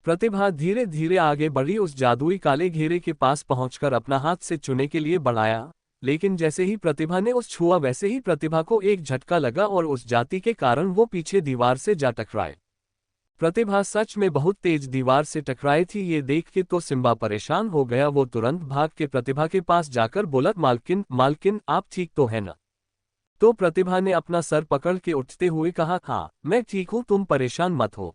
Speaker 1: प्रतिभा धीरे धीरे आगे बढ़ी, उस जादुई काले घेरे के पास पहुंचकर अपना हाथ से छूने के लिए बढ़ाया, लेकिन जैसे ही प्रतिभा ने उस छुआ वैसे ही प्रतिभा को एक झटका लगा और उस जाति के कारण वो पीछे दीवार से जा टकराए। प्रतिभा सच में बहुत तेज दीवार से टकराई थी। ये देख के तो सिम्बा परेशान हो गया। वो तुरंत भाग के प्रतिभा के पास जाकर बोला, मालकिन मालकिन आप ठीक तो है ना? तो प्रतिभा ने अपना सर पकड़ के उठते हुए कहा, हाँ मैं ठीक हूं, तुम परेशान मत हो।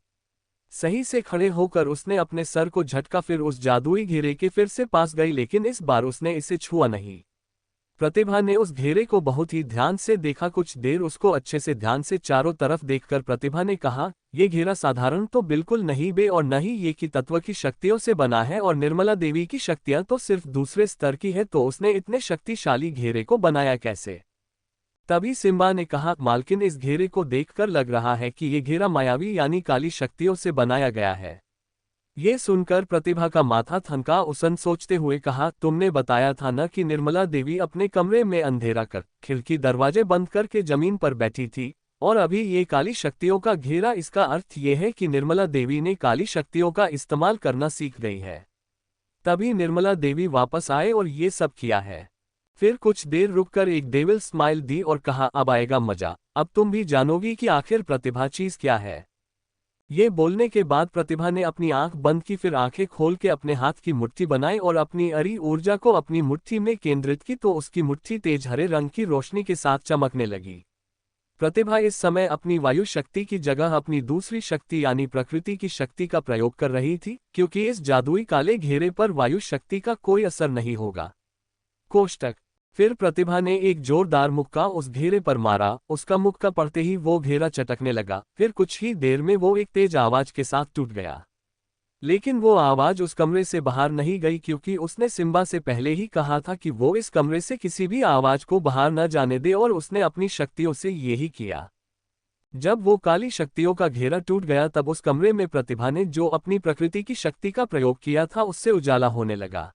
Speaker 1: सही से खड़े होकर उसने अपने सर को झटका, फिर उस जादुई घेरे के फिर से पास गई, लेकिन इस बार उसने इसे छुआ नहीं। प्रतिभा ने उस घेरे को बहुत ही ध्यान से देखा। कुछ देर उसको अच्छे से ध्यान से चारों तरफ देखकर प्रतिभा ने कहा, ये घेरा साधारण तो बिल्कुल नहीं बे, और न ही ये की तत्व की शक्तियों से बना है, और निर्मला देवी की शक्तियां तो सिर्फ दूसरे स्तर की है, तो उसने इतने शक्तिशाली घेरे को बनाया कैसे? तभी सिम्बा ने कहा, मालकिन इस घेरे को देखकर लग रहा है कि ये घेरा मायावी यानी काली शक्तियों से बनाया गया है। ये सुनकर प्रतिभा का माथा थनका। उसने सोचते हुए कहा, तुमने बताया था ना कि निर्मला देवी अपने कमरे में अंधेरा कर खिड़की दरवाजे बंद करके जमीन पर बैठी थी, और अभी ये काली शक्तियों का घेरा, इसका अर्थ ये है कि निर्मला देवी ने काली शक्तियों का इस्तेमाल करना सीख गई है। तभी निर्मला देवी वापस आए और ये सब किया है। फिर कुछ देर रुककर एक डेविल स्माइल दी और कहा, अब आएगा मजा, अब तुम भी जानोगी कि आखिर प्रतिभा चीज क्या है। ये बोलने के बाद प्रतिभा ने अपनी आंख बंद की, फिर आंखें खोल के अपने हाथ की मुट्ठी बनाई और अपनी अरी ऊर्जा को अपनी मुट्ठी में केंद्रित की, तो उसकी मुट्ठी तेज हरे रंग की रोशनी के साथ चमकने लगी। प्रतिभा इस समय अपनी वायु शक्ति की जगह अपनी दूसरी शक्ति यानी प्रकृति की शक्ति का प्रयोग कर रही थी, क्योंकि इस जादुई काले घेरे पर वायु शक्ति का कोई असर नहीं होगा। कोष्टक। फिर प्रतिभा ने एक जोरदार मुक्का उस घेरे पर मारा। उसका मुक्का पड़ते ही वो घेरा चटकने लगा। फिर कुछ ही देर में वो एक तेज आवाज के साथ टूट गया। लेकिन वो आवाज उस कमरे से बाहर नहीं गई, क्योंकि उसने सिम्बा से पहले ही कहा था कि वो इस कमरे से किसी भी आवाज को बाहर न जाने दे, और उसने अपनी शक्तियों से यही किया। जब वो काली शक्तियों का घेरा टूट गया तब उस कमरे में प्रतिभा ने जो अपनी प्रकृति की शक्ति का प्रयोग किया था उससे उजाला होने लगा।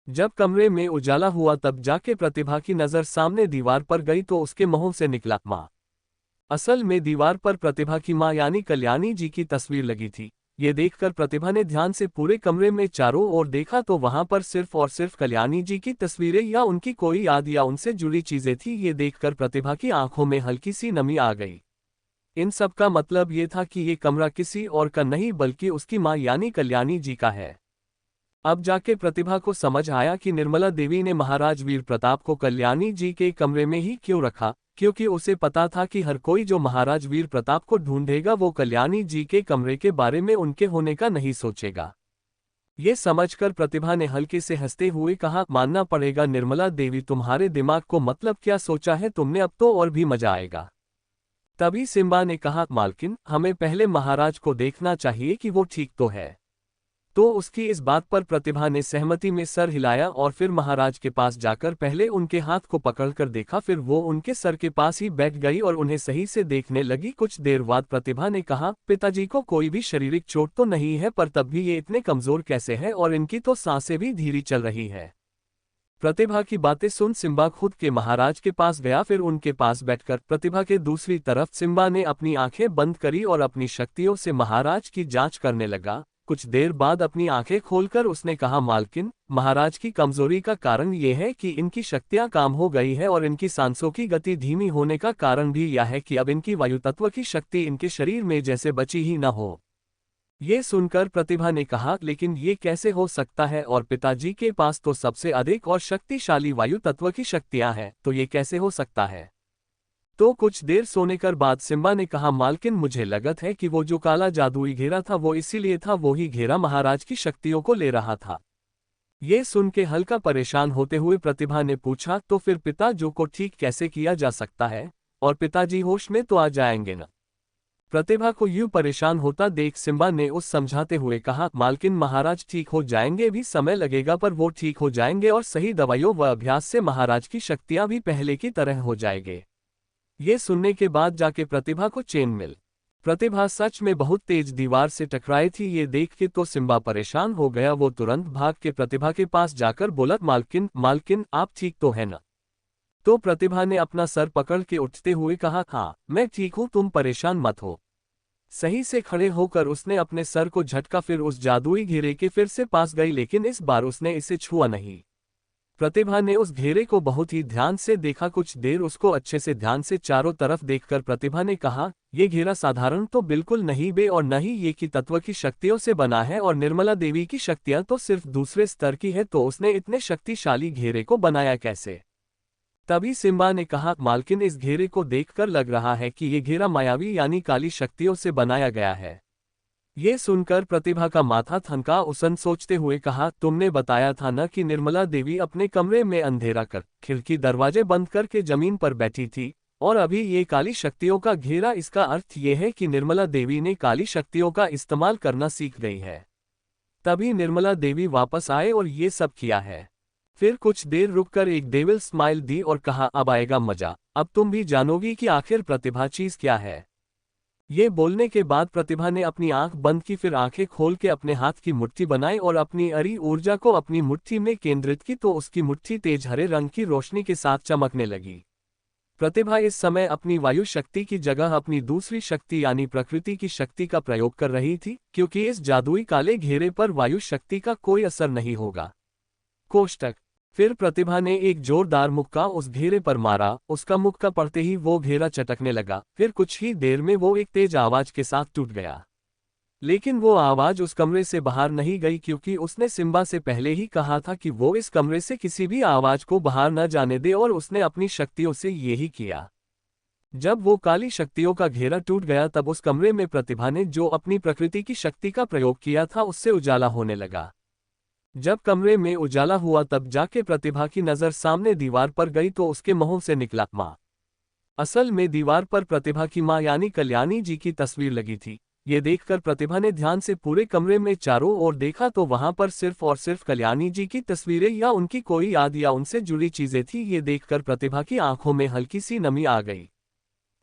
Speaker 1: जब कमरे में उजाला हुआ तब जाके प्रतिभा की नजर सामने दीवार पर गई, तो उसके मुंह से निकला, माँ। असल में दीवार पर प्रतिभा की माँ यानी कल्याणी जी की तस्वीर लगी थी। ये देखकर प्रतिभा ने ध्यान से पूरे कमरे में चारों ओर देखा, तो वहां पर सिर्फ और सिर्फ कल्याणी जी की तस्वीरें या उनकी कोई याद या उनसे जुड़ी चीजें थी। ये देखकर प्रतिभा की आंखों में हल्की सी नमी आ गई। इन सब का मतलब ये था कि ये कमरा किसी और का नहीं बल्कि उसकी माँ यानी कल्याणी जी का है। अब जाके प्रतिभा को समझ आया कि निर्मला देवी ने महाराज वीर प्रताप को कल्याणी जी के कमरे में ही क्यों रखा, क्योंकि उसे पता था कि हर कोई जो महाराज वीर प्रताप को ढूंढेगा वो कल्याणी जी के कमरे के बारे में उनके होने का नहीं सोचेगा। ये समझकर प्रतिभा ने हल्के से हंसते हुए कहा, मानना पड़ेगा निर्मला देवी, तुम्हारे दिमाग को मतलब क्या सोचा है तुमने, अब तो और भी मजा आएगा। तभी सिम्बा ने कहा, मालकिन हमें पहले महाराज को देखना चाहिए कि वो ठीक तो है। तो उसकी इस बात पर प्रतिभा ने सहमति में सर हिलाया और फिर महाराज के पास जाकर पहले उनके हाथ को पकड़कर देखा, फिर वो उनके सर के पास ही बैठ गई और उन्हें सही से देखने लगी। कुछ देर बाद प्रतिभा ने कहा, पिताजी को कोई भी शारीरिक चोट तो नहीं है, पर तब भी ये इतने कमजोर कैसे है और इनकी तो सांसें भी धीरे चल रही है। प्रतिभा की बातें सुन सिम्बा खुद के महाराज के पास गया। फिर उनके पास बैठकर प्रतिभा के दूसरी तरफ सिम्बा ने अपनी आंखें बंद करी और अपनी शक्तियों से महाराज की जांच करने लगा। कुछ देर बाद अपनी आंखें खोलकर उसने कहा, मालकिन, महाराज की कमजोरी का कारण यह है कि इनकी शक्तियां काम हो गई है और इनकी सांसों की गति धीमी होने का कारण भी यह है कि अब इनकी वायु तत्व की शक्ति इनके शरीर में जैसे बची ही न हो। ये सुनकर प्रतिभा ने कहा, लेकिन ये कैसे हो सकता है, और पिताजी के पास तो सबसे अधिक और शक्तिशाली वायु तत्व की शक्तियां हैं, तो ये कैसे हो सकता है। तो कुछ देर सोने कर बाद सिम्बा ने कहा, मालकिन, मुझे लगत है कि वो जो काला जादुई घेरा था वो इसीलिए था, वो ही घेरा महाराज की शक्तियों को ले रहा था। ये सुन के हल्का परेशान होते हुए प्रतिभा ने पूछा, तो फिर पिताजी को ठीक कैसे किया जा सकता है, और पिताजी होश में तो आ जाएंगे न। प्रतिभा को यूं परेशान होता देख सिम्बा ने उस समझाते हुए कहा, मालकिन, महाराज ठीक हो जाएंगे, भी समय लगेगा पर वो ठीक हो जाएंगे और सही दवाइयों व अभ्यास से महाराज की शक्तियां भी पहले की तरह हो जाएंगे। ये सुनने के बाद जाके प्रतिभा को चैन मिल। प्रतिभा सच में बहुत तेज दीवार से टकराई थी। ये देख के तो सिम्बा परेशान हो गया। वो तुरंत भाग के प्रतिभा के पास जाकर बोला, मालकिन, मालकिन, आप ठीक तो है ना। तो प्रतिभा ने अपना सर पकड़ के उठते हुए कहा, हाँ, मैं ठीक हूं, तुम परेशान मत हो। सही से खड़े होकर उसने अपने सर को झटका। फिर उस जादुई घेरे के फिर से पास गई, लेकिन इस बार उसने इसे छुआ नहीं। प्रतिभा ने उस घेरे को बहुत ही ध्यान से देखा। कुछ देर उसको अच्छे से ध्यान से चारों तरफ देखकर प्रतिभा ने कहा, ये घेरा साधारण तो बिल्कुल नहीं बे, और न ही ये की तत्व की शक्तियों से बना है, और निर्मला देवी की शक्तियां तो सिर्फ दूसरे स्तर की है, तो उसने इतने शक्तिशाली घेरे को बनाया कैसे। तभी सिम्बा ने कहा, मालकिन, इस घेरे को देखकर लग रहा है कि ये घेरा मायावी यानी काली शक्तियों से बनाया गया है। ये सुनकर प्रतिभा का माथा थनका। उसन सोचते हुए कहा, तुमने बताया था न कि निर्मला देवी अपने कमरे में अंधेरा कर खिड़की दरवाजे बंद करके जमीन पर बैठी थी, और अभी ये काली शक्तियों का घेरा। इसका अर्थ ये है कि निर्मला देवी ने काली शक्तियों का इस्तेमाल करना सीख गई है। तभी निर्मला देवी वापस आए और ये सब किया है। फिर कुछ देर रुककर एक डेविल स्माइल दी और कहा, अब आएगा मजा, अब तुम भी जानोगी कि आखिर प्रतिभा चीज क्या है। ये बोलने के बाद प्रतिभा ने अपनी आंख बंद की। फिर आंखें खोल के अपने हाथ की मुट्ठी बनाई और अपनी अरी ऊर्जा को अपनी मुट्ठी में केंद्रित की, तो उसकी मुट्ठी तेज हरे रंग की रोशनी के साथ चमकने लगी। प्रतिभा इस समय अपनी वायु शक्ति की जगह अपनी दूसरी शक्ति यानी प्रकृति की शक्ति का प्रयोग कर रही थी, क्योंकि इस जादुई काले घेरे पर वायु शक्ति का कोई असर नहीं होगा। कोष्टक। फिर प्रतिभा ने एक जोरदार मुक्का उस घेरे पर मारा। उसका मुक्का पड़ते ही वो घेरा चटकने लगा। फिर कुछ ही देर में वो एक तेज आवाज के साथ टूट गया। लेकिन वो आवाज उस कमरे से बाहर नहीं गई, क्योंकि उसने सिम्बा से पहले ही कहा था कि वो इस कमरे से किसी भी आवाज को बाहर न जाने दे, और उसने अपनी शक्तियों से यही किया। जब वो काली शक्तियों का घेरा टूट गया, तब उस कमरे में प्रतिभा ने जो अपनी प्रकृति की शक्ति का प्रयोग किया था उससे उजाला होने लगा। जब कमरे में उजाला हुआ तब जाके प्रतिभा की नजर सामने दीवार पर गई, तो उसके मुंह से निकला, माँ। असल में दीवार पर प्रतिभा की माँ यानी कल्याणी जी की तस्वीर लगी थी। ये देखकर प्रतिभा ने ध्यान से पूरे कमरे में चारों ओर देखा, तो वहां पर सिर्फ और सिर्फ कल्याणी जी की तस्वीरें या उनकी कोई याद या उनसे जुड़ी चीजें थी। ये देखकर प्रतिभा की आंखों में हल्की सी नमी आ गई।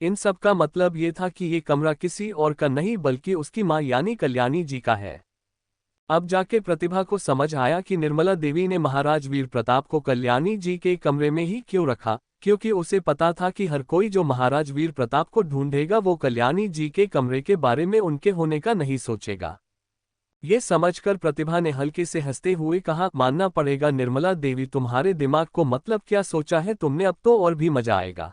Speaker 1: इन सब का मतलब ये था कि ये कमरा किसी और का नहीं बल्कि उसकी माँ यानी कल्याणी जी का है। अब जाके प्रतिभा को समझ आया कि निर्मला देवी ने महाराज वीर प्रताप को कल्याणी जी के कमरे में ही क्यों रखा, क्योंकि उसे पता था कि हर कोई जो महाराज वीर प्रताप को ढूंढेगा वो कल्याणी जी के कमरे के बारे में उनके होने का नहीं सोचेगा। ये समझकर प्रतिभा ने हल्के से हंसते हुए कहा, मानना पड़ेगा निर्मला देवी, तुम्हारे दिमाग को मतलब क्या सोचा है तुमने, अब तो और भी मजा आएगा।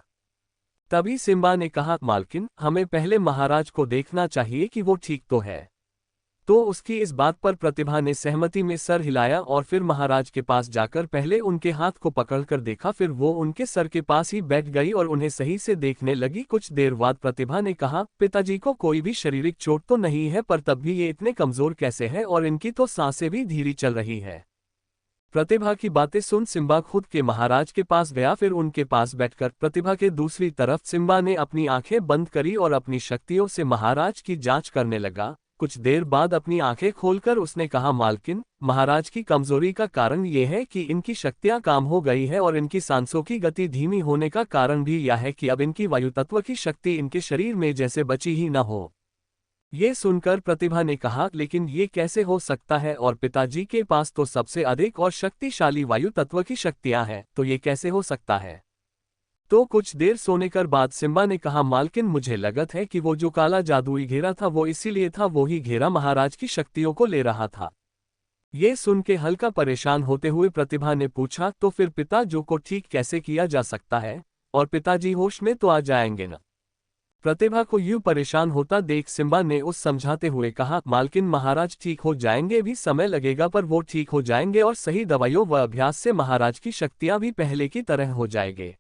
Speaker 1: तभी सिम्बा ने कहा, मालकिन, हमें पहले महाराज को देखना चाहिए कि वो ठीक तो है। तो उसकी इस बात पर प्रतिभा ने सहमति में सर हिलाया और फिर महाराज के पास जाकर पहले उनके हाथ को पकड़कर देखा। फिर वो उनके सर के पास ही बैठ गई और उन्हें सही से देखने लगी। कुछ देर बाद प्रतिभा ने कहा, पिताजी को कोई भी शारीरिक चोट तो नहीं है, पर तब भी ये इतने कमजोर कैसे है, और इनकी तो सांसें भी धीरे चल रही है। प्रतिभा की बातें सुन सिम्बा खुद के महाराज के पास गया। फिर उनके पास बैठकर प्रतिभा के दूसरी तरफ सिम्बा ने अपनी आंखें बंद करी और अपनी शक्तियों से महाराज की जांच करने लगा। कुछ देर बाद अपनी आंखें खोलकर उसने कहा, मालकिन, महाराज की कमजोरी का कारण ये है कि इनकी शक्तियां काम हो गई है, और इनकी सांसों की गति धीमी होने का कारण भी यह है कि अब इनकी वायु तत्व की शक्ति इनके शरीर में जैसे बची ही न हो। ये सुनकर प्रतिभा ने कहा, लेकिन ये कैसे हो सकता है, और पिताजी के पास तो सबसे अधिक और शक्तिशाली वायु तत्व की शक्तियां हैं, तो ये कैसे हो सकता है। तो कुछ देर सोने कर बाद सिम्बा ने कहा, मालकिन मुझे लगत है कि वो जो काला जादुई घेरा था वो इसीलिए था, वो ही घेरा महाराज की शक्तियों को ले रहा था। ये सुन के हल्का परेशान होते हुए प्रतिभा ने पूछा, तो फिर पिताजी को ठीक कैसे किया जा सकता है, और पिताजी होश में तो आ जाएंगे न। प्रतिभा को यूं परेशान होता देख सिम्बा ने उस समझाते हुए कहा, मालकिन महाराज ठीक हो जाएंगे, भी समय लगेगा पर वो ठीक हो जाएंगे, और सही दवाइयों व अभ्यास से महाराज की शक्तियां भी पहले की तरह हो जाएंगे।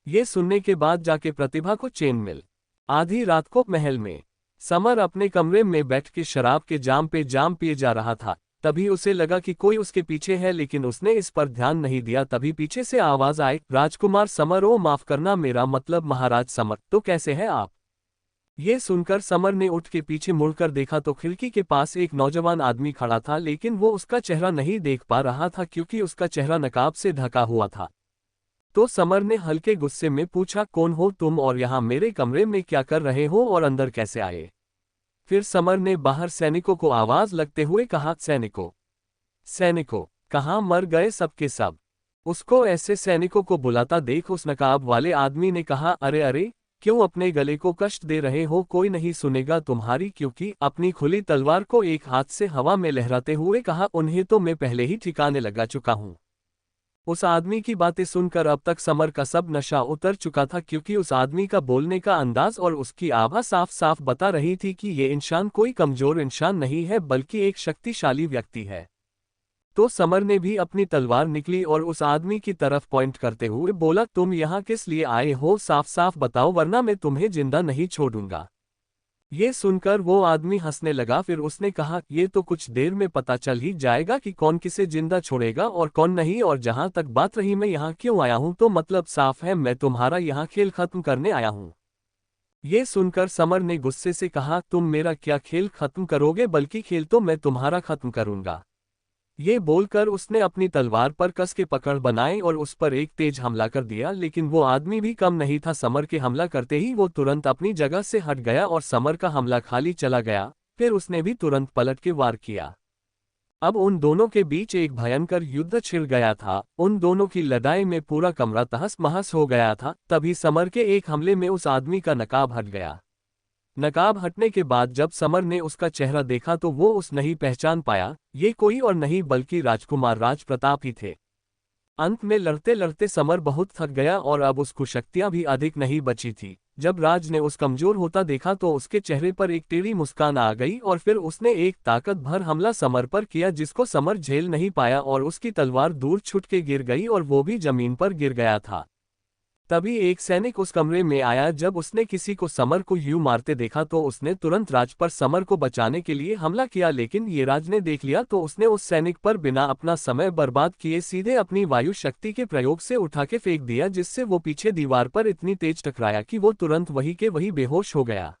Speaker 1: ये सुनने के बाद जाके प्रतिभा को चैन मिल। आधी रात को महल में समर अपने कमरे में बैठ के शराब के जाम पे जाम पिए जा रहा था। तभी उसे लगा कि कोई उसके पीछे है, लेकिन उसने इस पर ध्यान नहीं दिया। तभी पीछे से आवाज आई, राजकुमार समर, ओ माफ करना, मेरा मतलब महाराज समर, तो कैसे हैं आप। ये सुनकर समर ने उठ के पीछे मुड़कर देखा तो खिड़की के पास एक नौजवान आदमी खड़ा था, लेकिन वो उसका चेहरा नहीं देख पा रहा था क्योंकि उसका चेहरा नकाब से ढका हुआ था। तो समर ने हल्के गुस्से में पूछा, कौन हो तुम, और यहाँ मेरे कमरे में क्या कर रहे हो, और अंदर कैसे आए। फिर समर ने बाहर सैनिकों को आवाज लगते हुए कहा, सैनिकों कहाँ मर गए सबके सब। उसको ऐसे सैनिकों को बुलाता देख उस नकाब वाले आदमी ने कहा, अरे अरे, क्यों अपने गले को कष्ट दे रहे हो, कोई नहीं सुनेगा तुम्हारी। क्योंकि अपनी खुली तलवार को एक हाथ से हवा में लहराते हुए कहा, उन्हें तो मैं पहले ही ठिकाने लगा चुका हूं। उस आदमी की बातें सुनकर अब तक समर का सब नशा उतर चुका था, क्योंकि उस आदमी का बोलने का अंदाज और उसकी आभा साफ साफ बता रही थी कि ये इंसान कोई कमजोर इंसान नहीं है, बल्कि एक शक्तिशाली व्यक्ति है। तो समर ने भी अपनी तलवार निकली और उस आदमी की तरफ पॉइंट करते हुए बोला, तुम यहाँ किस लिए आए हो, साफ साफ बताओ, वरना मैं तुम्हें जिंदा नहीं छोड़ूंगा। ये सुनकर वो आदमी हंसने लगा। फिर उसने कहा, ये तो कुछ देर में पता चल ही जाएगा कि कौन किसे जिंदा छोड़ेगा और कौन नहीं। और जहां तक बात रही मैं यहाँ क्यों आया हूं, तो मतलब साफ है, मैं तुम्हारा यहाँ खेल खत्म करने आया हूं। ये सुनकर समर ने गुस्से से कहा, तुम मेरा क्या खेल खत्म करोगे, बल्कि खेल तो मैं तुम्हारा खत्म करूंगा। ये बोलकर उसने अपनी तलवार पर कस के पकड़ बनाई और उस पर एक तेज हमला कर दिया, लेकिन वो आदमी भी कम नहीं था। समर के हमला करते ही वो तुरंत अपनी जगह से हट गया और समर का हमला खाली चला गया। फिर उसने भी तुरंत पलट के वार किया। अब उन दोनों के बीच एक भयंकर युद्ध छिड़ गया था। उन दोनों की लड़ाई में पूरा कमरा तहस महस हो गया था। तभी समर के एक हमले में उस आदमी का नकाब हट गया। नकाब हटने के बाद जब समर ने उसका चेहरा देखा तो वो उस नहीं पहचान पाया, ये कोई और नहीं बल्कि राजकुमार राज प्रताप ही थे। अंत में लड़ते लड़ते समर बहुत थक गया और अब उसको शक्तियां भी अधिक नहीं बची थी। जब राज ने उस कमजोर होता देखा तो उसके चेहरे पर एक टेढ़ी मुस्कान आ गई और फिर उसने एक ताकत भर हमला समर पर किया, जिसको समर झेल नहीं पाया और उसकी तलवार दूर छुट के गिर गई और वो भी जमीन पर गिर गया था। तभी एक सैनिक उस कमरे में आया। जब उसने किसी को समर को यूं मारते देखा तो उसने तुरंत राज पर समर को बचाने के लिए हमला किया, लेकिन ये राज ने देख लिया तो उसने उस सैनिक पर बिना अपना समय बर्बाद किए सीधे अपनी वायु शक्ति के प्रयोग से उठा के फेंक दिया, जिससे वो पीछे दीवार पर इतनी तेज टकराया कि वो तुरंत वहीं के वहीं बेहोश हो गया।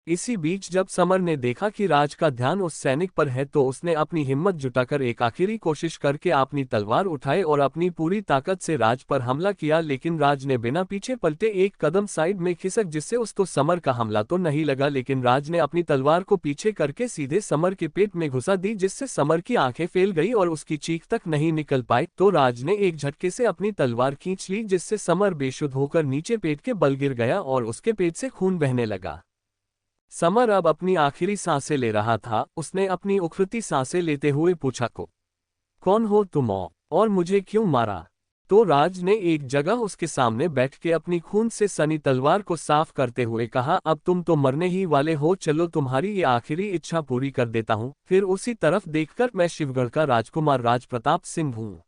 Speaker 1: इसी बीच जब समर ने देखा कि राज का ध्यान उस सैनिक पर है तो उसने अपनी हिम्मत जुटाकर एक आखिरी कोशिश करके अपनी तलवार उठाई और अपनी पूरी ताकत से राज पर हमला किया, लेकिन राज ने बिना पीछे पलटे एक कदम साइड में खिसक, जिससे उसको समर का हमला तो नहीं लगा, लेकिन राज ने अपनी तलवार को पीछे करके सीधे समर के पेट में घुसा दी, जिससे समर की आंखें फैल गई और उसकी चीख तक नहीं निकल पाई। तो राज ने एक झटके से अपनी तलवार खींच ली, जिससे समर बेशुद्ध होकर नीचे पेट के बल गिर गया और उसके पेट से खून बहने लगा। समर अब अपनी आखिरी सांसें ले रहा था। उसने अपनी उखड़ती सांसें लेते हुए पूछा, कौन हो तुम और मुझे क्यों मारा। तो राज ने एक जगह उसके सामने बैठ के अपनी खून से सनी तलवार को साफ करते हुए कहा, अब तुम तो मरने ही वाले हो, चलो तुम्हारी ये आखिरी इच्छा पूरी कर देता हूँ। फिर उसी तरफ देखकर, मैं शिवगढ़ का राजकुमार राज प्रताप सिंह हूँ।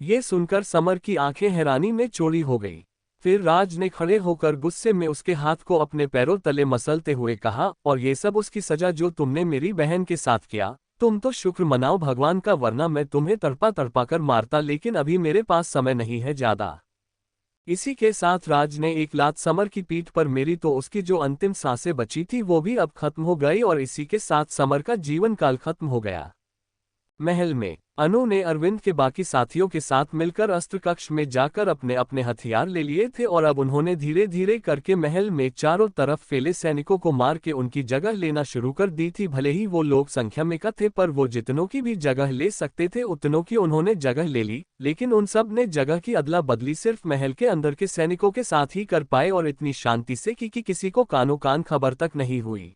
Speaker 1: ये सुनकर समर की आंखें हैरानी में चौड़ी हो गई। फिर राज ने खड़े होकर गुस्से में उसके हाथ को अपने पैरों तले मसलते हुए कहा, और ये सब उसकी सजा जो तुमने मेरी बहन के साथ किया। तुम तो शुक्र मनाओ भगवान का, वरना मैं तुम्हें तड़पा तड़पा कर मारता, लेकिन अभी मेरे पास समय नहीं है ज्यादा। इसी के साथ राज ने एक लात समर की पीठ पर मेरी तो उसकी जो अंतिम सांसें बची थी वो भी अब खत्म हो गई और इसी के साथ समर का जीवन काल खत्म हो गया। महल में अनु ने अरविंद के बाकी साथियों के साथ मिलकर अस्त्र कक्ष में जाकर अपने अपने हथियार ले लिए थे और अब उन्होंने धीरे धीरे करके महल में चारों तरफ फैले सैनिकों को मार के उनकी जगह लेना शुरू कर दी थी। भले ही वो लोग संख्या में कम थे पर वो जितनों की भी जगह ले सकते थे उतनों की उन्होंने जगह ले ली, लेकिन उन सब ने जगह की अदला बदली सिर्फ महल के अंदर के सैनिकों के साथ ही कर पाए और इतनी शांति से कि किसी को कानो कान खबर तक नहीं हुई।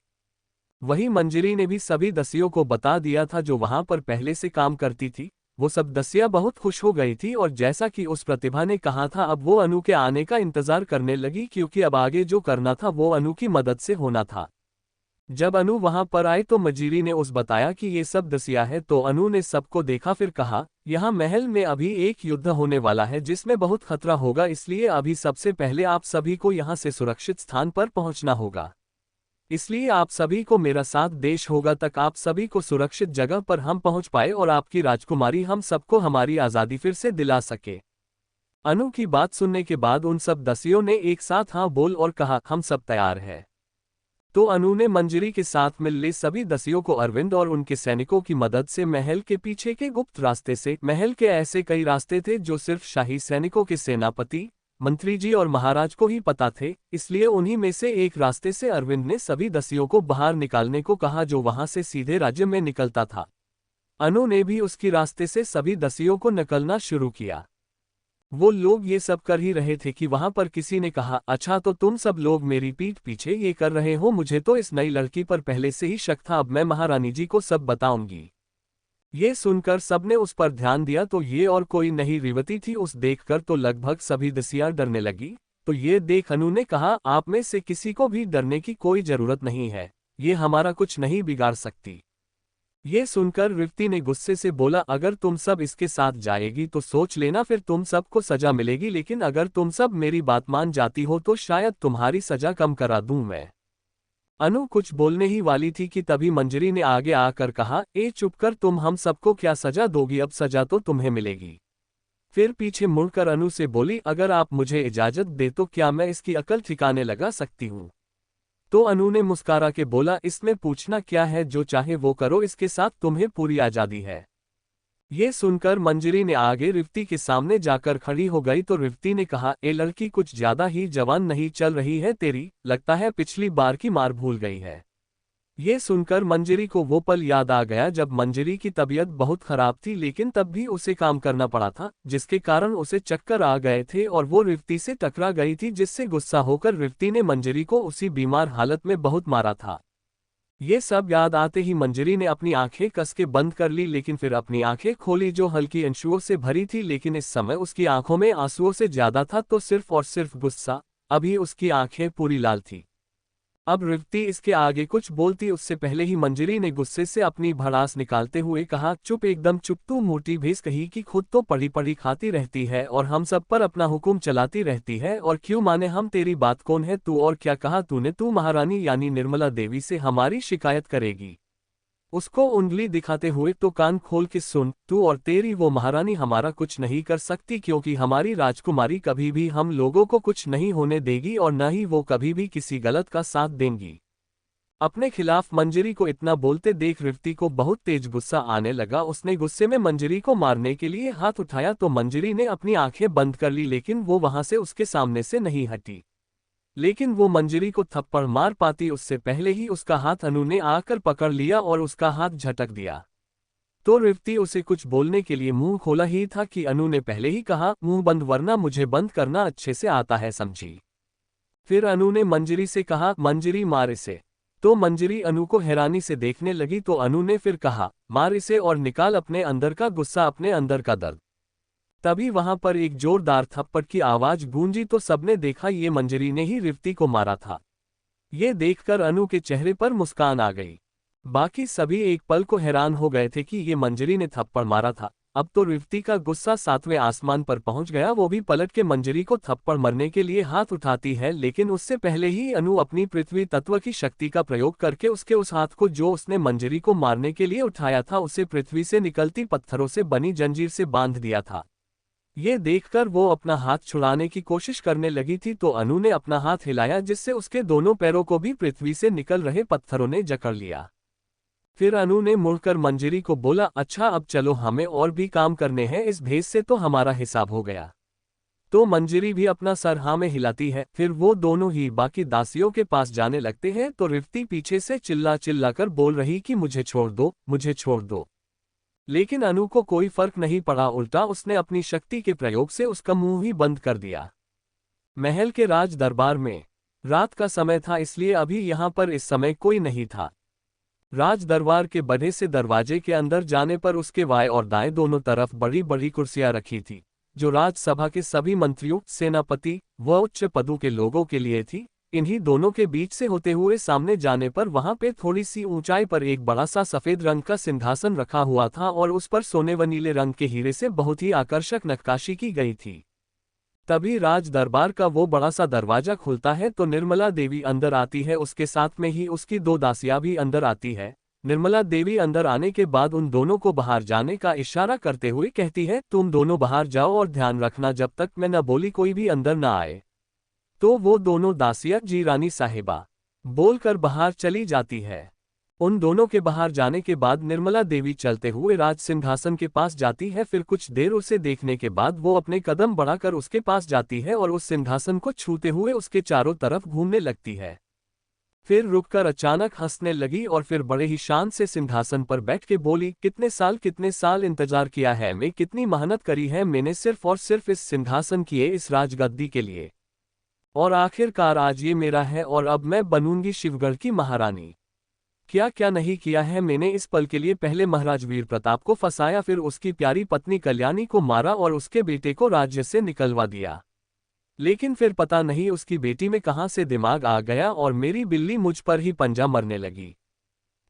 Speaker 1: वही मंजरी ने भी सभी दसियों को बता दिया था जो वहां पर पहले से काम करती थी। वो सब दसिया बहुत खुश हो गई थी और जैसा कि उस प्रतिभा ने कहा था अब वो अनु के आने का इंतजार करने लगी, क्योंकि अब आगे जो करना था वो अनु की मदद से होना था। जब अनु वहां पर आए तो मंजरी ने उस बताया कि ये सब दसिया है, तो अनु ने सबको देखा फिर कहा, यहाँ महल में अभी एक युद्ध होने वाला है जिसमें बहुत खतरा होगा, इसलिए अभी सबसे पहले आप सभी को यहाँ से सुरक्षित स्थान पर पहुंचना होगा। इसलिए आप सभी को मेरा साथ देश होगा तक आप सभी को सुरक्षित जगह पर हम पहुंच पाए और आपकी राजकुमारी हम सबको हमारी आज़ादी फिर से दिला सके। अनु की बात सुनने के बाद उन सब दसियों ने एक साथ हाँ बोल और कहा, हम सब तैयार है। तो अनु ने मंजरी के साथ मिल ले सभी दसियों को अरविंद और उनके सैनिकों की मदद से महल के पीछे के गुप्त रास्ते से, महल के ऐसे कई रास्ते थे जो सिर्फ शाही सैनिकों के सेनापति, मंत्री जी और महाराज को ही पता थे, इसलिए उन्हीं में से एक रास्ते से अरविंद ने सभी दसियों को बाहर निकालने को कहा जो वहां से सीधे राज्य में निकलता था। अनु ने भी उसकी रास्ते से सभी दसियों को निकलना शुरू किया। वो लोग ये सब कर ही रहे थे कि वहां पर किसी ने कहा, अच्छा तो तुम सब लोग मेरी पीठ पीछे ये कर रहे हो, मुझे तो इस नई लड़की पर पहले से ही शक था, अब मैं महारानी जी को सब बताऊंगी। ये सुनकर सबने उस पर ध्यान दिया तो ये और कोई नहीं रेवती थी। उस देखकर तो लगभग सभी दसियां डरने लगी। तो ये देख अनु ने कहा, आप में से किसी को भी डरने की कोई जरूरत नहीं है, ये हमारा कुछ नहीं बिगाड़ सकती। ये सुनकर रेवती ने गुस्से से बोला, अगर तुम सब इसके साथ जाएगी तो सोच लेना फिर तुम सबको सजा मिलेगी, लेकिन अगर तुम सब मेरी बात मान जाती हो तो शायद तुम्हारी सजा कम करा दूं मैं। अनु कुछ बोलने ही वाली थी कि तभी मंजरी ने आगे आकर कहा, ए चुप कर, तुम हम सबको क्या सजा दोगी, अब सजा तो तुम्हें मिलेगी। फिर पीछे मुड़कर अनु से बोली, अगर आप मुझे इजाजत दे तो क्या मैं इसकी अकल ठिकाने लगा सकती हूँ। तो अनु ने मुस्कुरा के बोला, इसमें पूछना क्या है, जो चाहे वो करो, इसके साथ तुम्हें पूरी आजादी है। ये सुनकर मंजरी ने आगे रेवती के सामने जाकर खड़ी हो गई तो रेवती ने कहा, ए लड़की कुछ ज्यादा ही जवान नहीं चल रही है तेरी, लगता है पिछली बार की मार भूल गई है। ये सुनकर मंजरी को वो पल याद आ गया जब मंजरी की तबीयत बहुत खराब थी, लेकिन तब भी उसे काम करना पड़ा था जिसके कारण उसे चक्कर आ गए थे और वो रेवती से टकरा गई थी, जिससे गुस्सा होकर रेवती ने मंजरी को उसी बीमार हालत में बहुत मारा था। ये सब याद आते ही मंजरी ने अपनी आंखें कस के बंद कर ली, लेकिन फिर अपनी आंखें खोली जो हल्की अंशुओं से भरी थी, लेकिन इस समय उसकी आंखों में आंसुओं से ज्यादा था तो सिर्फ और सिर्फ गुस्सा। अभी उसकी आंखें पूरी लाल थी। अब रेवती इसके आगे कुछ बोलती उससे पहले ही मंजरी ने गुस्से से अपनी भड़ास निकालते हुए कहा, चुप, एकदम चुप, तू मोटी भैंस कहीं की खुद तो पड़ी पड़ी खाती रहती है और हम सब पर अपना हुक्म चलाती रहती है, और क्यों माने हम तेरी बात, कौन है तू और क्या कहा तूने, तू महारानी यानी निर्मला देवी से हमारी शिकायत करेगी। उसको उंगली दिखाते हुए, तो कान खोल के सुन, तू और तेरी वो महारानी हमारा कुछ नहीं कर सकती, क्योंकि हमारी राजकुमारी कभी भी हम लोगों को कुछ नहीं होने देगी और न ही वो कभी भी किसी गलत का साथ देंगी। अपने खिलाफ मंजरी को इतना बोलते देख रेवती को बहुत तेज गुस्सा आने लगा। उसने गुस्से में मंजरी को मारने के लिए हाथ उठाया तो मंजरी ने अपनी आंखें बंद कर ली, लेकिन वो वहां से उसके सामने से नहीं हटी। लेकिन वो मंजरी को थप्पड़ मार पाती उससे पहले ही उसका हाथ अनु ने आकर पकड़ लिया और उसका हाथ झटक दिया। तो रेवती उसे कुछ बोलने के लिए मुंह खोला ही था कि अनु ने पहले ही कहा, मुंह बंद, वरना मुझे बंद करना अच्छे से आता है, समझी। फिर अनु ने मंजरी से कहा, मंजरी मार इसे। तो मंजरी अनु को हैरानी से देखने लगी तो अनु ने फिर कहा, मार इसे और निकाल अपने अंदर का गुस्सा, अपने अंदर का दर्द। तभी वहां पर एक जोरदार थप्पड़ की आवाज गूंजी तो सबने देखा ये मंजरी ने ही रेवती को मारा था। ये देखकर अनु के चेहरे पर मुस्कान आ गई। बाकी सभी एक पल को हैरान हो गए थे कि ये मंजरी ने थप्पड़ मारा था। अब तो रेवती का गुस्सा 7वें आसमान पर पहुंच गया। वो भी पलट के मंजरी को थप्पड़ मरने के लिए हाथ उठाती है, लेकिन उससे पहले ही अनु अपनी पृथ्वी तत्व की शक्ति का प्रयोग करके उसके उस हाथ को जो उसने मंजरी को मारने के लिए उठाया था उसे पृथ्वी से निकलती पत्थरों से बनी जंजीर से बांध दिया था। ये देखकर वो अपना हाथ छुड़ाने की कोशिश करने लगी थी तो अनु ने अपना हाथ हिलाया जिससे उसके दोनों पैरों को भी पृथ्वी से निकल रहे पत्थरों ने जकड़ लिया। फिर अनु ने मुड़कर मंजरी को बोला, अच्छा अब चलो, हमें और भी काम करने हैं, इस भेस से तो हमारा हिसाब हो गया। तो मंजरी भी अपना सर हाँ में हिलाती है। फिर वो दोनों ही बाकी दासियों के पास जाने लगते हैं तो रिफ्ती पीछे से चिल्ला चिल्ला कर बोल रही कि मुझे छोड़ दो, मुझे छोड़ दो। लेकिन अनु को कोई फर्क नहीं पड़ा, उल्टा उसने अपनी शक्ति के प्रयोग से उसका मुंह ही बंद कर दिया। महल के राज दरबार में रात का समय था, इसलिए अभी यहाँ पर इस समय कोई नहीं था। राज दरबार के बड़े से दरवाजे के अंदर जाने पर उसके बाएं और दाएं दोनों तरफ बड़ी बड़ी कुर्सियां रखी थी, जो राजसभा के सभी मंत्रियों, सेनापति व उच्च पदों के लोगों के लिए थी। इन्हीं दोनों के बीच से होते हुए सामने जाने पर वहां पे थोड़ी सी ऊंचाई पर एक बड़ा सा सफेद रंग का सिंहासन रखा हुआ था और उस पर सोने व नीले रंग के हीरे से बहुत ही आकर्षक नक्काशी की गई थी। तभी राज दरबार का वो बड़ा सा दरवाजा खुलता है तो निर्मला देवी अंदर आती है, उसके साथ में ही उसकी दो दासियां भी अंदर आती है। निर्मला देवी अंदर आने के बाद उन दोनों को बाहर जाने का इशारा करते हुए कहती है, तुम दोनों बाहर जाओ और ध्यान रखना जब तक मैं न बोली कोई भी अंदर न आए। तो वो दोनों दासियां जी रानी साहिबा बोलकर बाहर चली जाती है। उन दोनों के बाहर जाने के बाद निर्मला देवी चलते हुए राज सिंहासन के पास जाती है। फिर कुछ देर उसे देखने के बाद वो अपने कदम बढ़ाकर उसके पास जाती है और उस सिंहासन को छूते हुए उसके चारों तरफ घूमने लगती है। फिर रुककर अचानक हंसने लगी और फिर बड़े ही शान से सिंहासन पर बैठ के बोली, कितने साल इंतजार किया है, मैं कितनी मेहनत करी है मैंने सिर्फ और सिर्फ इस सिंहासन की, इस राजगद्दी के लिए, और आखिरकार आज ये मेरा है और अब मैं बनूंगी शिवगढ़ की महारानी। क्या क्या नहीं किया है मैंने इस पल के लिए। पहले महाराज वीर प्रताप को फंसाया, फिर उसकी प्यारी पत्नी कल्याणी को मारा और उसके बेटे को राज्य से निकलवा दिया। लेकिन फिर पता नहीं उसकी बेटी में कहां से दिमाग आ गया और मेरी बिल्ली मुझ पर ही पंजा मरने लगी।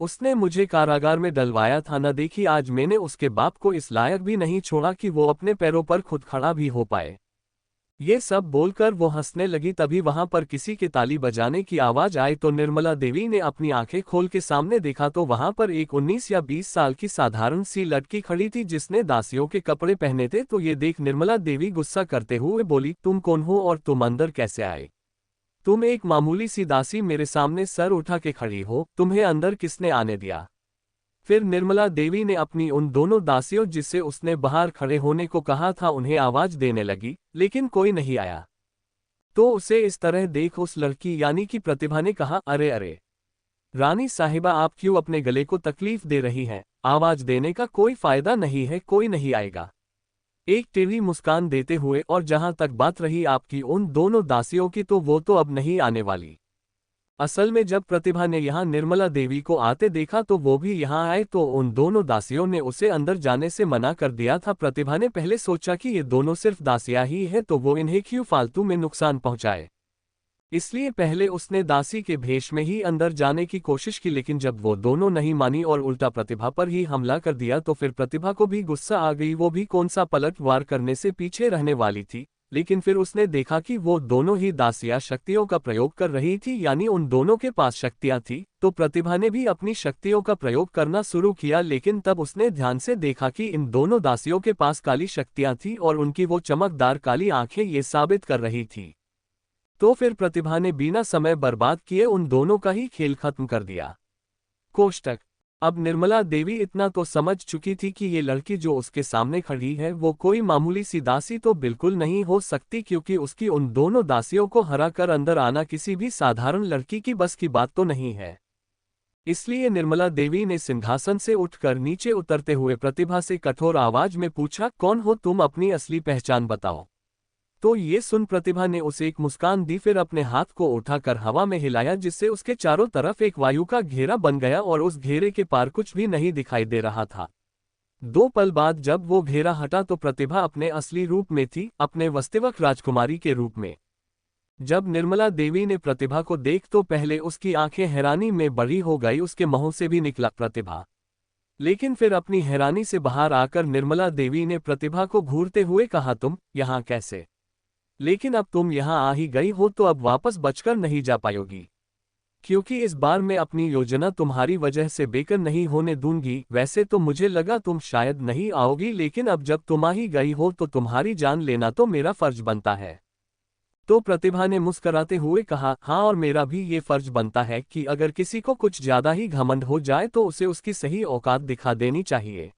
Speaker 1: उसने मुझे कारागार में डलवाया था, न देखी आज मैंने उसके बाप को इस लायक भी नहीं छोड़ा कि वो अपने पैरों पर खुद खड़ा भी हो पाए। ये सब बोलकर वो हंसने लगी। तभी वहां पर किसी के ताली बजाने की आवाज आई तो निर्मला देवी ने अपनी आंखें खोल के सामने देखा तो वहां पर एक 19 या 20 साल की साधारण सी लड़की खड़ी थी जिसने दासियों के कपड़े पहने थे। तो ये देख निर्मला देवी गुस्सा करते हुए बोली, तुम कौन हो और तुम अंदर कैसे आए? तुम एक मामूली सी दासी मेरे सामने सर उठा के खड़ी हो, तुम्हें अंदर किसने आने दिया? फिर निर्मला देवी ने अपनी उन दोनों दासियों जिससे उसने बाहर खड़े होने को कहा था उन्हें आवाज देने लगी, लेकिन कोई नहीं आया। तो उसे इस तरह देख उस लड़की यानी कि प्रतिभा ने कहा, अरे अरे रानी साहिबा, आप क्यों अपने गले को तकलीफ दे रही हैं? आवाज देने का कोई फायदा नहीं है, कोई नहीं आएगा। एक टेढ़ी मुस्कान देते हुए, और जहां तक बात रही आपकी उन दोनों दासियों की, तो वो तो अब नहीं आने वाली। असल में जब प्रतिभा ने यहाँ निर्मला देवी को आते देखा तो वो भी यहाँ आए तो उन दोनों दासियों ने उसे अंदर जाने से मना कर दिया था। प्रतिभा ने पहले सोचा कि ये दोनों सिर्फ दासियां ही है तो वो इन्हें क्यों फालतू में नुकसान पहुंचाए, इसलिए पहले उसने दासी के भेष में ही अंदर जाने की कोशिश की। लेकिन जब वो दोनों नहीं मानी और उल्टा प्रतिभा पर ही हमला कर दिया तो फिर प्रतिभा को भी गुस्सा आ गई। वो भी कौन सा पलटवार करने से पीछे रहने वाली थी, लेकिन फिर उसने देखा कि वो दोनों ही दासियां शक्तियों का प्रयोग कर रही थी, यानी उन दोनों के पास शक्तियां थी। तो प्रतिभा ने भी अपनी शक्तियों का प्रयोग करना शुरू किया, लेकिन तब उसने ध्यान से देखा कि इन दोनों दासियों के पास काली शक्तियां थी और उनकी वो चमकदार काली आंखें ये साबित कर रही थी। तो फिर प्रतिभा ने बिना समय बर्बाद किए उन दोनों का ही खेल खत्म कर दिया। कोष्टक। अब निर्मला देवी इतना तो समझ चुकी थी कि ये लड़की जो उसके सामने खड़ी है वो कोई मामूली सी दासी तो बिल्कुल नहीं हो सकती, क्योंकि उसकी उन दोनों दासियों को हरा कर अंदर आना किसी भी साधारण लड़की की बस की बात तो नहीं है। इसलिए निर्मला देवी ने सिंहासन से उठकर नीचे उतरते हुए प्रतिभा से कठोर आवाज में पूछा, कौन हो तुम? अपनी असली पहचान बताओ। तो ये सुन प्रतिभा ने उसे एक मुस्कान दी, फिर अपने हाथ को उठाकर हवा में हिलाया जिससे उसके चारों तरफ एक वायु का घेरा बन गया और उस घेरे के पार कुछ भी नहीं दिखाई दे रहा था। 2 पल बाद जब वो घेरा हटा तो प्रतिभा अपने असली रूप में थी, अपने वास्तविक राजकुमारी के रूप में। जब निर्मला देवी ने प्रतिभा को देख तो पहले उसकी आंखें हैरानी में बड़ी हो गई, उसके मुंह से भी निकला प्रतिभा। लेकिन फिर अपनी हैरानी से बाहर आकर निर्मला देवी ने प्रतिभा को घूरते हुए कहा, तुम यहाँ कैसे? लेकिन अब तुम यहाँ आ ही गई हो तो अब वापस बचकर नहीं जा पाओगी, क्योंकि इस बार मैं अपनी योजना तुम्हारी वजह से बेकार नहीं होने दूंगी। वैसे तो मुझे लगा तुम शायद नहीं आओगी, लेकिन अब जब तुम आ ही गई हो तो तुम्हारी जान लेना तो मेरा फर्ज बनता है। तो प्रतिभा ने मुस्कराते हुए कहा, हाँ, और मेरा भी ये फर्ज बनता है कि अगर किसी को कुछ ज्यादा ही घमंड हो जाए तो उसे उसकी सही औकात दिखा देनी चाहिए।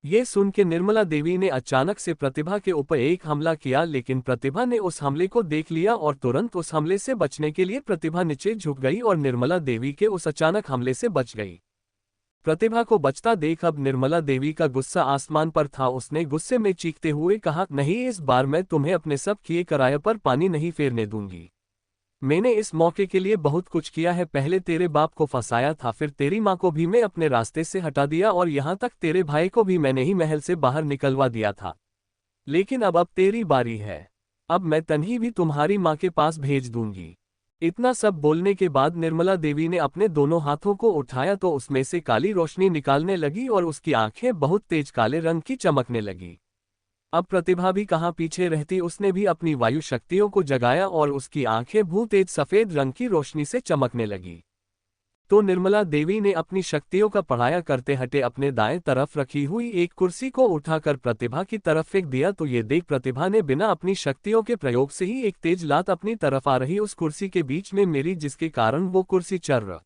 Speaker 1: ये सुन के निर्मला देवी ने अचानक से प्रतिभा के ऊपर एक हमला किया, लेकिन प्रतिभा ने उस हमले को देख लिया और तुरंत उस हमले से बचने के लिए प्रतिभा नीचे झुक गई और निर्मला देवी के उस अचानक हमले से बच गई। प्रतिभा को बचता देख अब निर्मला देवी का गुस्सा आसमान पर था। उसने गुस्से में चीखते हुए कहा, नहीं, इस बार मैं तुम्हें अपने सब किए किराए पर पानी नहीं फेरने दूंगी। मैंने इस मौके के लिए बहुत कुछ किया है। पहले तेरे बाप को फंसाया था, फिर तेरी माँ को भी मैं अपने रास्ते से हटा दिया और यहाँ तक तेरे भाई को भी मैंने ही महल से बाहर निकलवा दिया था। लेकिन अब तेरी बारी है। अब मैं तन्ही भी तुम्हारी माँ के पास भेज दूंगी। इतना सब बोलने के बाद निर्मला देवी ने अपने दोनों हाथों को उठाया तो उसमें से काली रोशनी निकालने लगी और उसकी आंखें बहुत तेज काले रंग की चमकने लगी। अब प्रतिभा भी कहाँ पीछे रहती, उसने भी अपनी वायु शक्तियों को जगाया और उसकी आंखें भू तेज सफेद रंग की रोशनी से चमकने लगी। तो निर्मला देवी ने अपनी शक्तियों का पढ़ाया करते हटे अपने दाएं तरफ रखी हुई एक कुर्सी को उठाकर प्रतिभा की तरफ फेंक दिया। तो ये देख प्रतिभा ने बिना अपनी शक्तियों के प्रयोग से ही एक तेज लात अपनी तरफ आ रही उस कुर्सी के बीच में मेरी, जिसके कारण वो कुर्सी चर्र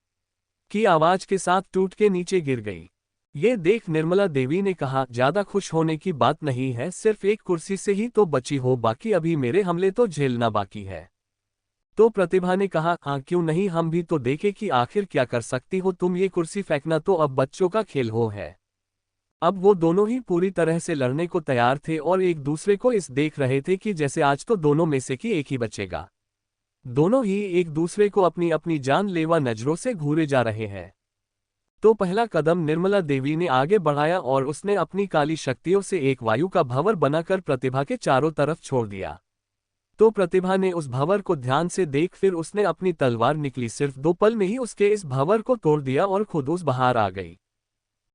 Speaker 1: की आवाज के साथ टूट के नीचे गिर गई। ये देख निर्मला देवी ने कहा, ज्यादा खुश होने की बात नहीं है, सिर्फ एक कुर्सी से ही तो बची हो, बाकी अभी मेरे हमले तो झेलना बाकी है। तो प्रतिभा ने कहा, हाँ क्यों नहीं, हम भी तो देखे कि आखिर क्या कर सकती हो तुम। ये कुर्सी फेंकना तो अब बच्चों का खेल हो है। अब वो दोनों ही पूरी तरह से लड़ने को तैयार थे और एक दूसरे को इस देख रहे थे कि जैसे आज तो दोनों में से कि एक ही बचेगा। दोनों ही एक दूसरे को अपनी अपनी जानलेवा नजरों से घूरे जा रहे हैं। तो पहला कदम निर्मला देवी ने आगे बढ़ाया और उसने अपनी काली शक्तियों से एक वायु का भंवर बनाकर प्रतिभा के चारों तरफ छोड़ दिया। तो प्रतिभा ने उस भंवर को ध्यान से देख फिर उसने अपनी तलवार निकली, सिर्फ 2 पल में ही उसके इस भंवर को तोड़ दिया और खुद उस बाहर आ गई।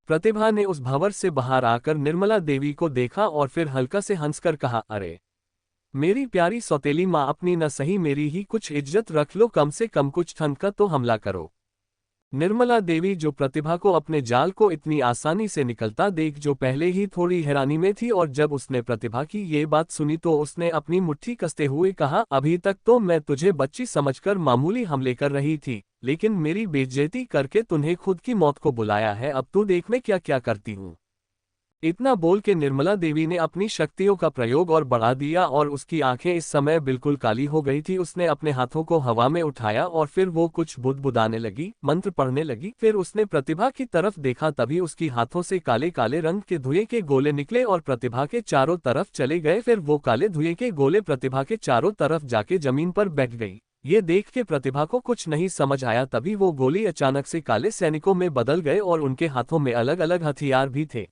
Speaker 1: प्रतिभा ने उस भंवर से बाहर आकर निर्मला देवी को देखा और फिर हल्का से हंसकर कहा, अरे मेरी प्यारी सौतेली माँ, अपनी न सही मेरी ही कुछ इज्जत रख लो, कम से कम कुछ ठंड का तो हमला करो। निर्मला देवी जो प्रतिभा को अपने जाल को इतनी आसानी से निकलता देख जो पहले ही थोड़ी हैरानी में थी, और जब उसने प्रतिभा की ये बात सुनी तो उसने अपनी मुट्ठी कसते हुए कहा, अभी तक तो मैं तुझे बच्ची समझकर मामूली हमले कर रही थी, लेकिन मेरी बेइज्जती करके तुम्हें खुद की मौत को बुलाया है। अब तू देख मैं क्या क्या करती हूँ। इतना बोल के निर्मला देवी ने अपनी शक्तियों का प्रयोग और बढ़ा दिया और उसकी आंखें इस समय बिल्कुल काली हो गई थी। उसने अपने हाथों को हवा में उठाया और फिर वो कुछ बुदबुदाने लगी, मंत्र पढ़ने लगी। फिर उसने प्रतिभा की तरफ देखा, तभी उसकी हाथों से काले काले रंग के धुएं के गोले निकले और प्रतिभा के चारों तरफ चले गए। फिर वो काले धुएं के गोले प्रतिभा के चारों तरफ जाके जमीन पर बैठ गई। ये देख के प्रतिभा को कुछ नहीं समझ आया, तभी वो गोली अचानक से काले सैनिकों में बदल गए और उनके हाथों में अलग अलग हथियार भी थे।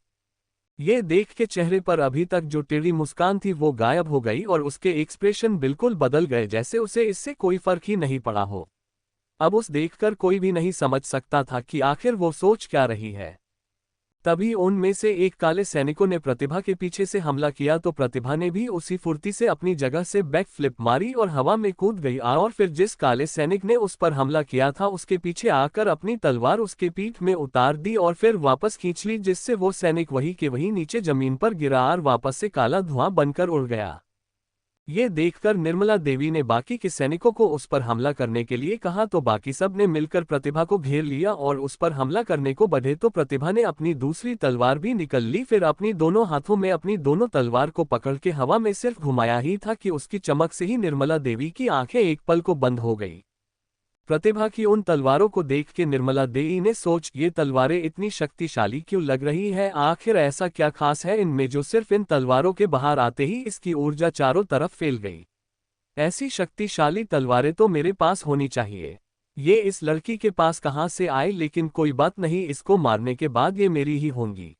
Speaker 1: ये देख के चेहरे पर अभी तक जो टेढ़ी मुस्कान थी वो गायब हो गई और उसके एक्सप्रेशन बिल्कुल बदल गए, जैसे उसे इससे कोई फर्क ही नहीं पड़ा हो। अब उस देखकर कोई भी नहीं समझ सकता था कि आखिर वो सोच क्या रही है। तभी उनमें से एक काले सैनिकों ने प्रतिभा के पीछे से हमला किया, तो प्रतिभा ने भी उसी फुर्ती से अपनी जगह से बैक फ्लिप मारी और हवा में कूद गई। और फिर जिस काले सैनिक ने उस पर हमला किया था उसके पीछे आकर अपनी तलवार उसके पीठ में उतार दी और फिर वापस खींच ली, जिससे वो सैनिक वही के वही नीचे जमीन पर गिरा और वापस से काला धुआं बनकर उड़ गया। ये देखकर निर्मला देवी ने बाकी के सैनिकों को उस पर हमला करने के लिए कहा, तो बाकी सब ने मिलकर प्रतिभा को घेर लिया और उस पर हमला करने को बढ़े। तो प्रतिभा ने अपनी दूसरी तलवार भी निकल ली, फिर अपनी दोनों हाथों में अपनी दोनों तलवार को पकड़ के हवा में सिर्फ घुमाया ही था कि उसकी चमक से ही निर्मला देवी की आंखें एक पल को बंद हो गई। प्रतिभा की उन तलवारों को देख के निर्मला देवी ने सोच, ये तलवारें इतनी शक्तिशाली क्यों लग रही है, आखिर ऐसा क्या खास है इनमें जो सिर्फ इन तलवारों के बाहर आते ही इसकी ऊर्जा चारों तरफ फैल गई। ऐसी शक्तिशाली तलवारें तो मेरे पास होनी चाहिए। ये इस लड़की के पास कहाँ से आए, लेकिन कोई बात नहीं, इसको मारने के बाद ये मेरी ही होंगी।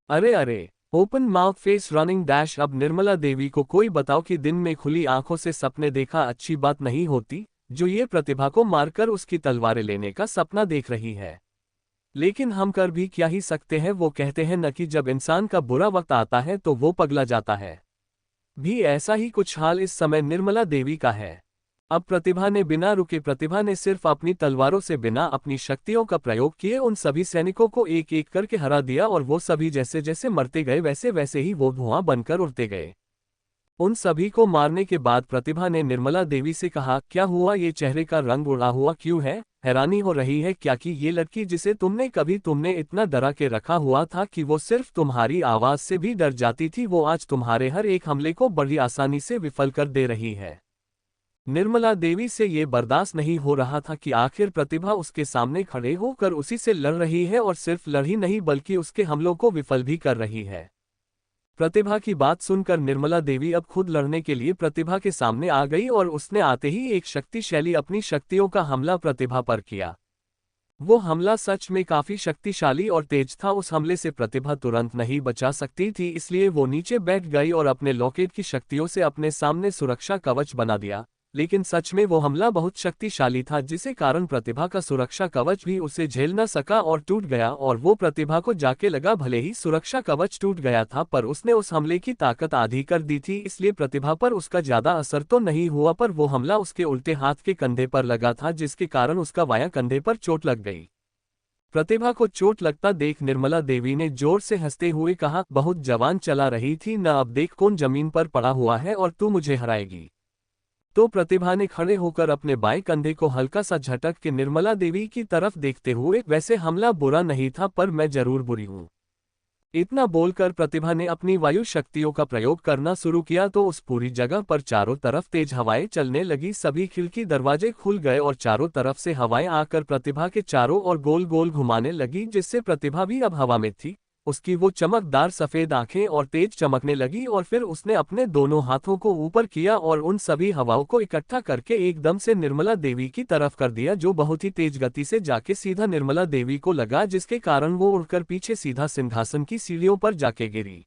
Speaker 1: अरे अरे, open mouth face running dash. अब निर्मला देवी को कोई बताओ कि दिन में खुली आंखों से सपने देखा अच्छी बात नहीं होती, जो ये प्रतिभा को मारकर उसकी तलवारें लेने का सपना देख रही है। लेकिन हम कर भी क्या ही सकते हैं, वो कहते हैं न कि जब इंसान का बुरा वक्त आता है तो वो पगला जाता है। भी ऐसा ही कुछ हाल इस समय निर्मला देवी का है। अब प्रतिभा ने सिर्फ अपनी तलवारों से बिना अपनी शक्तियों का प्रयोग किए उन सभी सैनिकों को एक एक करके हरा दिया और वो सभी जैसे जैसे मरते गए वैसे वैसे ही वो धुआं बनकर उड़ते गए। उन सभी को मारने के बाद प्रतिभा ने निर्मला देवी से कहा, क्या हुआ, ये चेहरे का रंग उड़ा हुआ क्यों है? हैरानी हो रही है क्या कि ये लड़की जिसे तुमने इतना डरा के रखा हुआ था कि वो सिर्फ तुम्हारी आवाज से भी डर जाती थी, वो आज तुम्हारे हर एक हमले को बड़ी आसानी से विफल कर दे रही है। निर्मला देवी से ये बर्दाश्त नहीं हो रहा था कि आखिर प्रतिभा उसके सामने खड़े होकर उसी से लड़ रही है, और सिर्फ लड़ ही नहीं बल्कि उसके हमलों को विफल भी कर रही है। प्रतिभा की बात सुनकर निर्मला देवी अब खुद लड़ने के लिए प्रतिभा के सामने आ गई, और उसने आते ही एक शक्तिशाली अपनी शक्तियों का हमला प्रतिभा पर किया। वो हमला सच में काफी शक्तिशाली और तेज था। उस हमले से प्रतिभा तुरंत नहीं बचा सकती थी, इसलिए वो नीचे बैठ गई और अपने लॉकेट की शक्तियों से अपने सामने सुरक्षा कवच बना दिया। लेकिन सच में वो हमला बहुत शक्तिशाली था, जिसे कारण प्रतिभा का सुरक्षा कवच भी उसे झेल न सका और टूट गया, और वो प्रतिभा को जाके लगा भले ही सुरक्षा कवच टूट गया था, पर उसने उस हमले की ताकत आधी कर दी थी, इसलिए प्रतिभा पर उसका ज्यादा असर तो नहीं हुआ, पर वो हमला उसके उल्टे हाथ के कंधे पर लगा था, जिसके कारण उसका बायां कंधे पर चोट लग गई। प्रतिभा को चोट लगता देख निर्मला देवी ने जोर से हंसते हुए कहा, बहुत जवान चला रही थी न, अब देख कौन जमीन पर पड़ा हुआ है और तू मुझे हराएगी। तो प्रतिभा ने खड़े होकर अपने बाएं कंधे को हल्का सा झटक के निर्मला देवी की तरफ देखते हुए, वैसे हमला बुरा नहीं था पर मैं जरूर बुरी हूं। इतना बोलकर प्रतिभा ने अपनी वायु शक्तियों का प्रयोग करना शुरू किया, तो उस पूरी जगह पर चारों तरफ तेज हवाएं चलने लगी। सभी खिड़की दरवाजे खुल गए और चारों तरफ से हवाएं आकर प्रतिभा के चारों ओर गोल गोल घुमाने लगी, जिससे प्रतिभा भी अब हवा में थी। उसकी वो चमकदार सफेद आंखें और तेज चमकने लगी, और फिर उसने अपने दोनों हाथों को ऊपर किया और उन सभी हवाओं को इकट्ठा करके एकदम से निर्मला देवी की तरफ कर दिया, जो बहुत ही तेज गति से जाके सीधा निर्मला देवी को लगा, जिसके कारण वो उड़कर पीछे सीधा सिंहासन की सीढ़ियों पर जाके गिरी।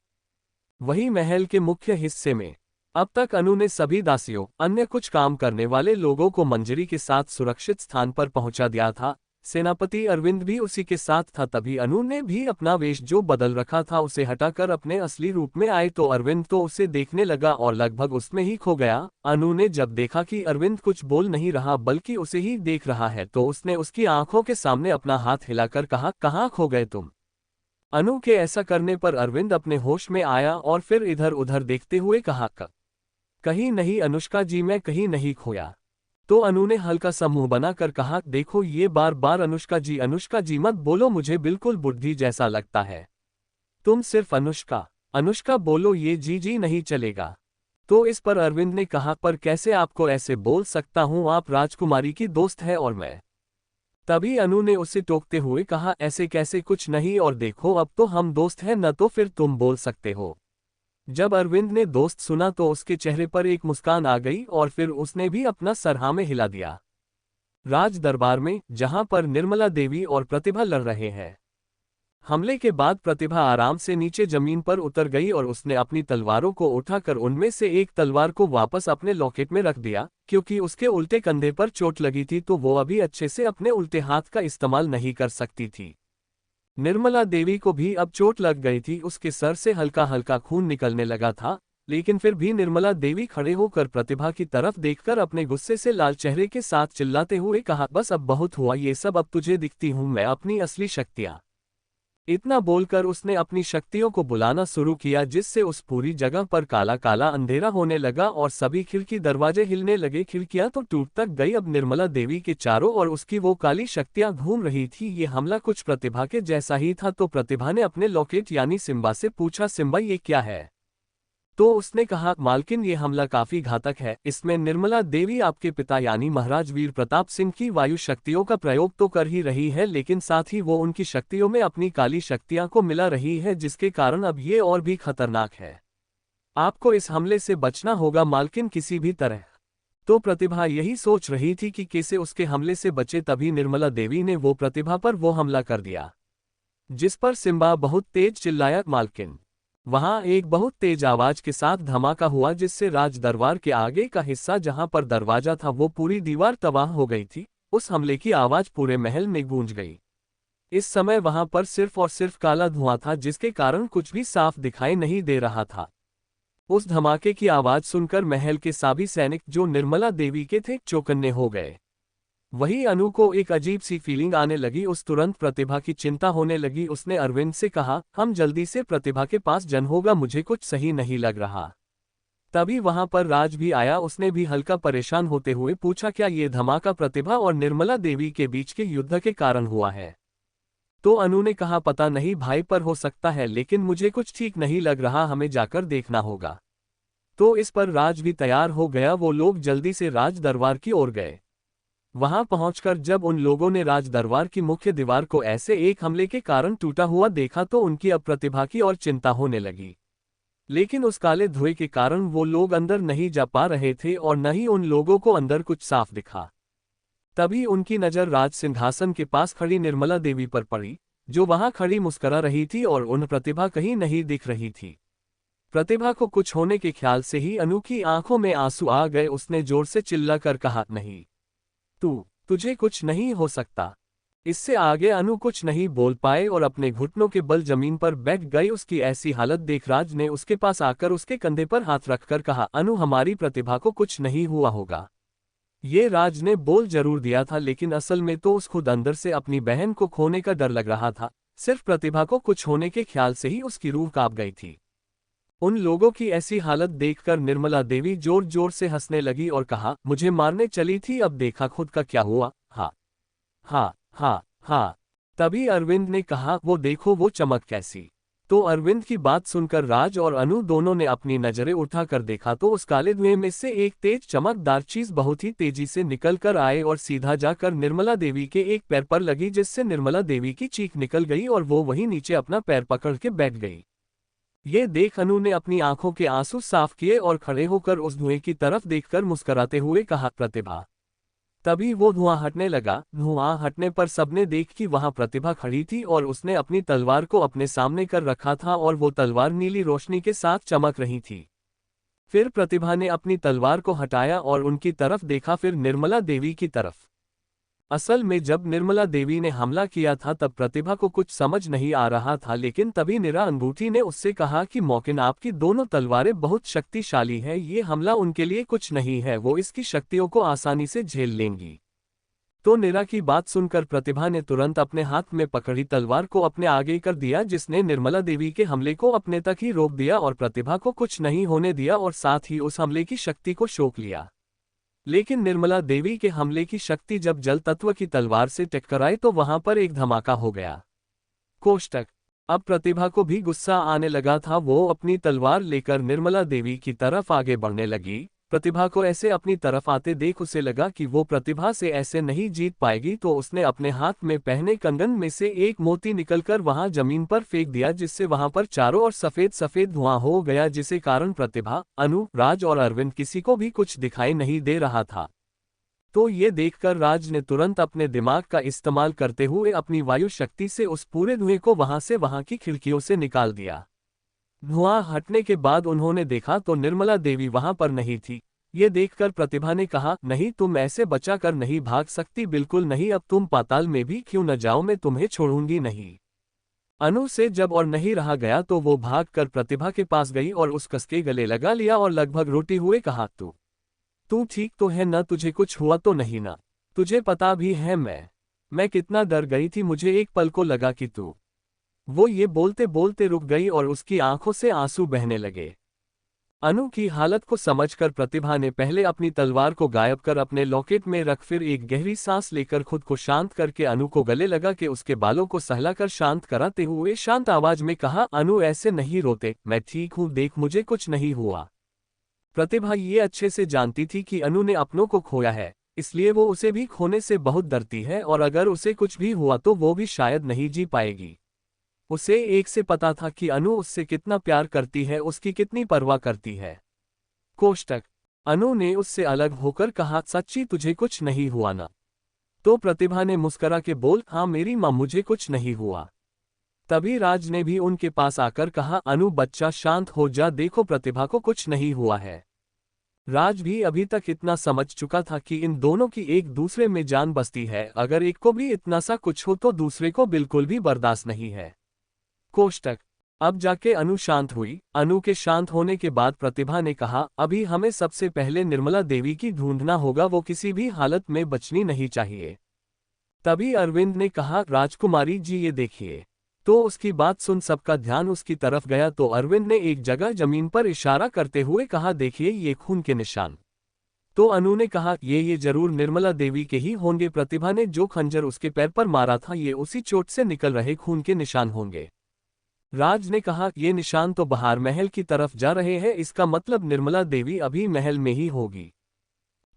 Speaker 1: वही महल के मुख्य हिस्से में अब तक अनु ने सभी दासियों, अन्य कुछ काम करने वाले लोगों को मंजरी के साथ सुरक्षित स्थान पर पहुंचा दिया था। सेनापति अरविंद भी उसी के साथ था। तभी अनु ने भी अपना वेश जो बदल रखा था उसे हटाकर अपने असली रूप में आए, तो अरविंद तो उसे देखने लगा और लगभग उसमें ही खो गया। अनु ने जब देखा कि अरविंद कुछ बोल नहीं रहा बल्कि उसे ही देख रहा है, तो उसने उसकी आंखों के सामने अपना हाथ हिलाकर कहा, कहाँ खो गए तुम? अनु के ऐसा करने पर अरविंद अपने होश में आया और फिर इधर उधर देखते हुए कहा, कहीं नहीं अनुष्का जी, मैं कहीं नहीं खोया। तो अनु ने हल्का सा मुंह बनाकर कहा, देखो ये बार बार अनुष्का जी मत बोलो, मुझे बिल्कुल बुद्धि जैसा लगता है। तुम सिर्फ अनुष्का अनुष्का बोलो, ये जी नहीं चलेगा। तो इस पर अरविंद ने कहा, पर कैसे आपको ऐसे बोल सकता हूं, आप राजकुमारी की दोस्त है और मैं। तभी अनु ने उसे टोकते हुए कहा, ऐसे कैसे, कुछ नहीं, और देखो अब तो हम दोस्त हैं न, तो फिर तुम बोल सकते हो। जब अरविंद ने दोस्त सुना तो उसके चेहरे पर एक मुस्कान आ गई और फिर उसने भी अपना सर हाँ में हिला दिया। राज दरबार में, जहां पर निर्मला देवी और प्रतिभा लड़ रहे हैं। हमले के बाद प्रतिभा आराम से नीचे जमीन पर उतर गई और उसने अपनी तलवारों को उठाकर उनमें से एक तलवार को वापस अपने लॉकेट में रख दिया, क्योंकि उसके उल्टे कंधे पर चोट लगी थी, तो वो अभी अच्छे से अपने उल्टे हाथ का इस्तेमाल नहीं कर सकती थी। निर्मला देवी को भी अब चोट लग गई थी, उसके सर से हल्का हल्का खून निकलने लगा था, लेकिन फिर भी निर्मला देवी खड़े होकर प्रतिभा की तरफ देखकर अपने गुस्से से लाल चेहरे के साथ चिल्लाते हुए कहा, बस अब बहुत हुआ ये सब, अब तुझे दिखती हूं मैं अपनी असली शक्तियां। इतना बोलकर उसने अपनी शक्तियों को बुलाना शुरू किया, जिससे उस पूरी जगह पर काला काला अंधेरा होने लगा और सभी खिड़की दरवाजे हिलने लगे। खिड़कियां तो टूट तक गई। अब निर्मला देवी के चारों ओर उसकी वो काली शक्तियां घूम रही थी। ये हमला कुछ प्रतिभा के जैसा ही था, तो प्रतिभा ने अपने लॉकेट यानी सिम्बा से पूछा, सिम्बा ये क्या है? तो उसने कहा, मालकिन ये हमला काफी घातक है, इसमें निर्मला देवी आपके पिता यानी महाराज वीर प्रताप सिंह की वायु शक्तियों का प्रयोग तो कर ही रही है, लेकिन साथ ही वो उनकी शक्तियों में अपनी काली शक्तियां को मिला रही है, जिसके कारण अब ये और भी खतरनाक है। आपको इस हमले से बचना होगा मालकिन, किसी भी तरह। तो प्रतिभा यही सोच रही थी कि कैसे उसके हमले से बचे, तभी निर्मला देवी ने वो प्रतिभा पर वो हमला कर दिया, जिस पर सिम्बा बहुत तेज चिल्लाया, मालकिन। वहां एक बहुत तेज आवाज के साथ धमाका हुआ, जिससे राज दरबार के आगे का हिस्सा जहां पर दरवाजा था वो पूरी दीवार तबाह हो गई थी। उस हमले की आवाज पूरे महल में गूंज गई। इस समय वहां पर सिर्फ और सिर्फ काला धुआं था, जिसके कारण कुछ भी साफ दिखाई नहीं दे रहा था। उस धमाके की आवाज सुनकर महल के सभी सैनिक जो निर्मला देवी के थे चौकन्ने हो गए। वही अनु को एक अजीब सी फीलिंग आने लगी। उस तुरंत प्रतिभा की चिंता होने लगी। उसने अरविंद से कहा, हम जल्दी से प्रतिभा के पास जन होगा, मुझे कुछ सही नहीं लग रहा। तभी वहां पर राज भी आया। उसने भी हल्का परेशान होते हुए पूछा, क्या ये धमाका प्रतिभा और निर्मला देवी के बीच के युद्ध के कारण हुआ है? तो अनु ने कहा, पता नहीं भाई, पर हो सकता है, लेकिन मुझे कुछ ठीक नहीं लग रहा, हमें जाकर देखना होगा। तो इस पर राज भी तैयार हो गया। वो लोग जल्दी से राज दरबार की ओर गए। वहां पहुंचकर जब उन लोगों ने राज दरबार की मुख्य दीवार को ऐसे एक हमले के कारण टूटा हुआ देखा तो उनकी अब प्रतिभा की और चिंता होने लगी। लेकिन उस काले धुएं के कारण वो लोग अंदर नहीं जा पा रहे थे और न ही उन लोगों को अंदर कुछ साफ दिखा। तभी उनकी नजर राज सिंहासन के पास खड़ी निर्मला देवी पर पड़ी, जो वहां खड़ी मुस्कुरा रही थी और उन प्रतिभा कहीं नहीं दिख रही थी। प्रतिभा को कुछ होने के ख्याल से ही अनु की आंखों में आंसू आ गए। उसने जोर से चिल्लाकर कहा, नहीं, तुझे कुछ नहीं हो सकता। इससे आगे अनु कुछ नहीं बोल पाए और अपने घुटनों के बल जमीन पर बैठ गई। उसकी ऐसी हालत देख राज ने उसके पास आकर उसके कंधे पर हाथ रखकर कहा, अनु, हमारी प्रतिभा को कुछ नहीं हुआ होगा। ये राज ने बोल जरूर दिया था, लेकिन असल में तो उस खुद अंदर से अपनी बहन को खोने का डर लग रहा था। सिर्फ प्रतिभा को कुछ होने के ख्याल से ही उसकी रूह कांप गई थी। उन लोगों की ऐसी हालत देखकर निर्मला देवी जोर जोर से हंसने लगी और कहा, मुझे मारने चली थी, अब देखा खुद का क्या हुआ। हाँ हाँ हाँ हाँ। तभी अरविंद ने कहा, वो देखो वो चमक कैसी। तो अरविंद की बात सुनकर राज और अनु दोनों ने अपनी नजरें उठाकर देखा तो उस काले धुएं में से एक तेज चमकदार चीज बहुत ही तेजी से निकल कर आए और सीधा जाकर निर्मला देवी के एक पैर पर लगी, जिससे निर्मला देवी की चीख निकल गई और वो वहीं नीचे अपना पैर पकड़ के बैठ गई। ये देख अनु ने अपनी आंखों के आंसू साफ किए और खड़े होकर उस धुएं की तरफ देखकर मुस्कुराते हुए कहा, प्रतिभा। तभी वो धुआं हटने लगा। धुआं हटने पर सबने देख कि वहां प्रतिभा खड़ी थी और उसने अपनी तलवार को अपने सामने कर रखा था और वो तलवार नीली रोशनी के साथ चमक रही थी। फिर प्रतिभा ने अपनी तलवार को हटाया और उनकी तरफ देखा, फिर निर्मला देवी की तरफ। असल में जब निर्मला देवी ने हमला किया था तब प्रतिभा को कुछ समझ नहीं आ रहा था, लेकिन तभी निरा अंगूठी ने उससे कहा कि मौकिन, आपकी दोनों तलवारें बहुत शक्तिशाली है, ये हमला उनके लिए कुछ नहीं है, वो इसकी शक्तियों को आसानी से झेल लेंगी। तो निरा की बात सुनकर प्रतिभा ने तुरंत अपने हाथ में पकड़ी तलवार को अपने आगे कर दिया, जिसने निर्मला देवी के हमले को अपने तक ही रोक दिया और प्रतिभा को कुछ नहीं होने दिया और साथ ही उस हमले की शक्ति को सोख लिया। लेकिन निर्मला देवी के हमले की शक्ति जब जल तत्व की तलवार से टकराई तो वहां पर एक धमाका हो गया। कोष्टक। अब प्रतिभा को भी गुस्सा आने लगा था। वो अपनी तलवार लेकर निर्मला देवी की तरफ आगे बढ़ने लगी। प्रतिभा को ऐसे अपनी तरफ आते देख उसे लगा कि वो प्रतिभा से ऐसे नहीं जीत पाएगी, तो उसने अपने हाथ में पहने कंगन में से एक मोती निकलकर वहां जमीन पर फेंक दिया, जिससे वहां पर चारों ओर सफेद सफेद धुआं हो गया, जिसे कारण प्रतिभा, अनु, राज और अरविंद किसी को भी कुछ दिखाई नहीं दे रहा था। तो ये देखकर राज ने तुरंत अपने दिमाग का इस्तेमाल करते हुए अपनी वायु शक्ति से उस पूरे धुएं को वहां से वहां की खिड़कियों से निकाल दिया। धुआं हटने के बाद उन्होंने देखा तो निर्मला देवी वहां पर नहीं थी। ये देखकर प्रतिभा ने कहा, नहीं, तुम ऐसे बचा कर नहीं भाग सकती, बिल्कुल नहीं, अब तुम पाताल में भी क्यों न जाओ, मैं तुम्हें छोड़ूंगी नहीं। अनु से जब और नहीं रहा गया तो वो भागकर प्रतिभा के पास गई और उस कसके गले लगा लिया और लगभग रोते हुए कहा, तू ठीक तो है ना, तुझे कुछ हुआ तो नहीं ना? तुझे पता भी है मैं कितना डर गई थी, मुझे एक पल को लगा कि तू। वो ये बोलते बोलते रुक गई और उसकी आंखों से आंसू बहने लगे। अनु की हालत को समझकर प्रतिभा ने पहले अपनी तलवार को गायब कर अपने लॉकेट में रख, फिर एक गहरी सांस लेकर खुद को शांत करके अनु को गले लगा के उसके बालों को सहलाकर शांत कराते हुए शांत आवाज में कहा, अनु ऐसे नहीं रोते, मैं ठीक हूं, देख मुझे कुछ नहीं हुआ। प्रतिभा ये अच्छे से जानती थी कि अनु ने अपनों को खोया है, इसलिए वो उसे भी खोने से बहुत डरती है और अगर उसे कुछ भी हुआ तो वो भी शायद नहीं जी पाएगी। उसे एक से पता था कि अनु उससे कितना प्यार करती है, उसकी कितनी परवाह करती है। कोष्टक। अनु ने उससे अलग होकर कहा, सच्ची तुझे कुछ नहीं हुआ ना? तो प्रतिभा ने मुस्कुरा के बोल, हाँ मेरी माँ, मुझे कुछ नहीं हुआ। तभी राज ने भी उनके पास आकर कहा, अनु बच्चा शांत हो जा, देखो प्रतिभा को कुछ नहीं हुआ है। राज भी अभी तक इतना समझ चुका था कि इन दोनों की एक दूसरे में जान बसती है, अगर एक को भी इतना सा कुछ हो तो दूसरे को बिल्कुल भी बर्दाश्त नहीं है। कोष्टक। अब जाके अनु शांत हुई। अनु के शांत होने के बाद प्रतिभा ने कहा, अभी हमें सबसे पहले निर्मला देवी की ढूंढना होगा, वो किसी भी हालत में बचनी नहीं चाहिए। तभी अरविंद ने कहा, राजकुमारी जी ये देखिए, तो उसकी बात सुन सबका ध्यान उसकी तरफ गया तो अरविंद ने एक जगह जमीन पर इशारा करते हुए कहा, देखिए ये खून के निशान। तो अनु ने कहा, ये जरूर निर्मला देवी के ही होंगे। प्रतिभा ने जो खंजर उसके पैर पर मारा था ये उसी चोट से निकल रहे खून के निशान होंगे। राज ने कहा, ये निशान तो बाहर महल की तरफ जा रहे हैं, इसका मतलब निर्मला देवी अभी महल में ही होगी।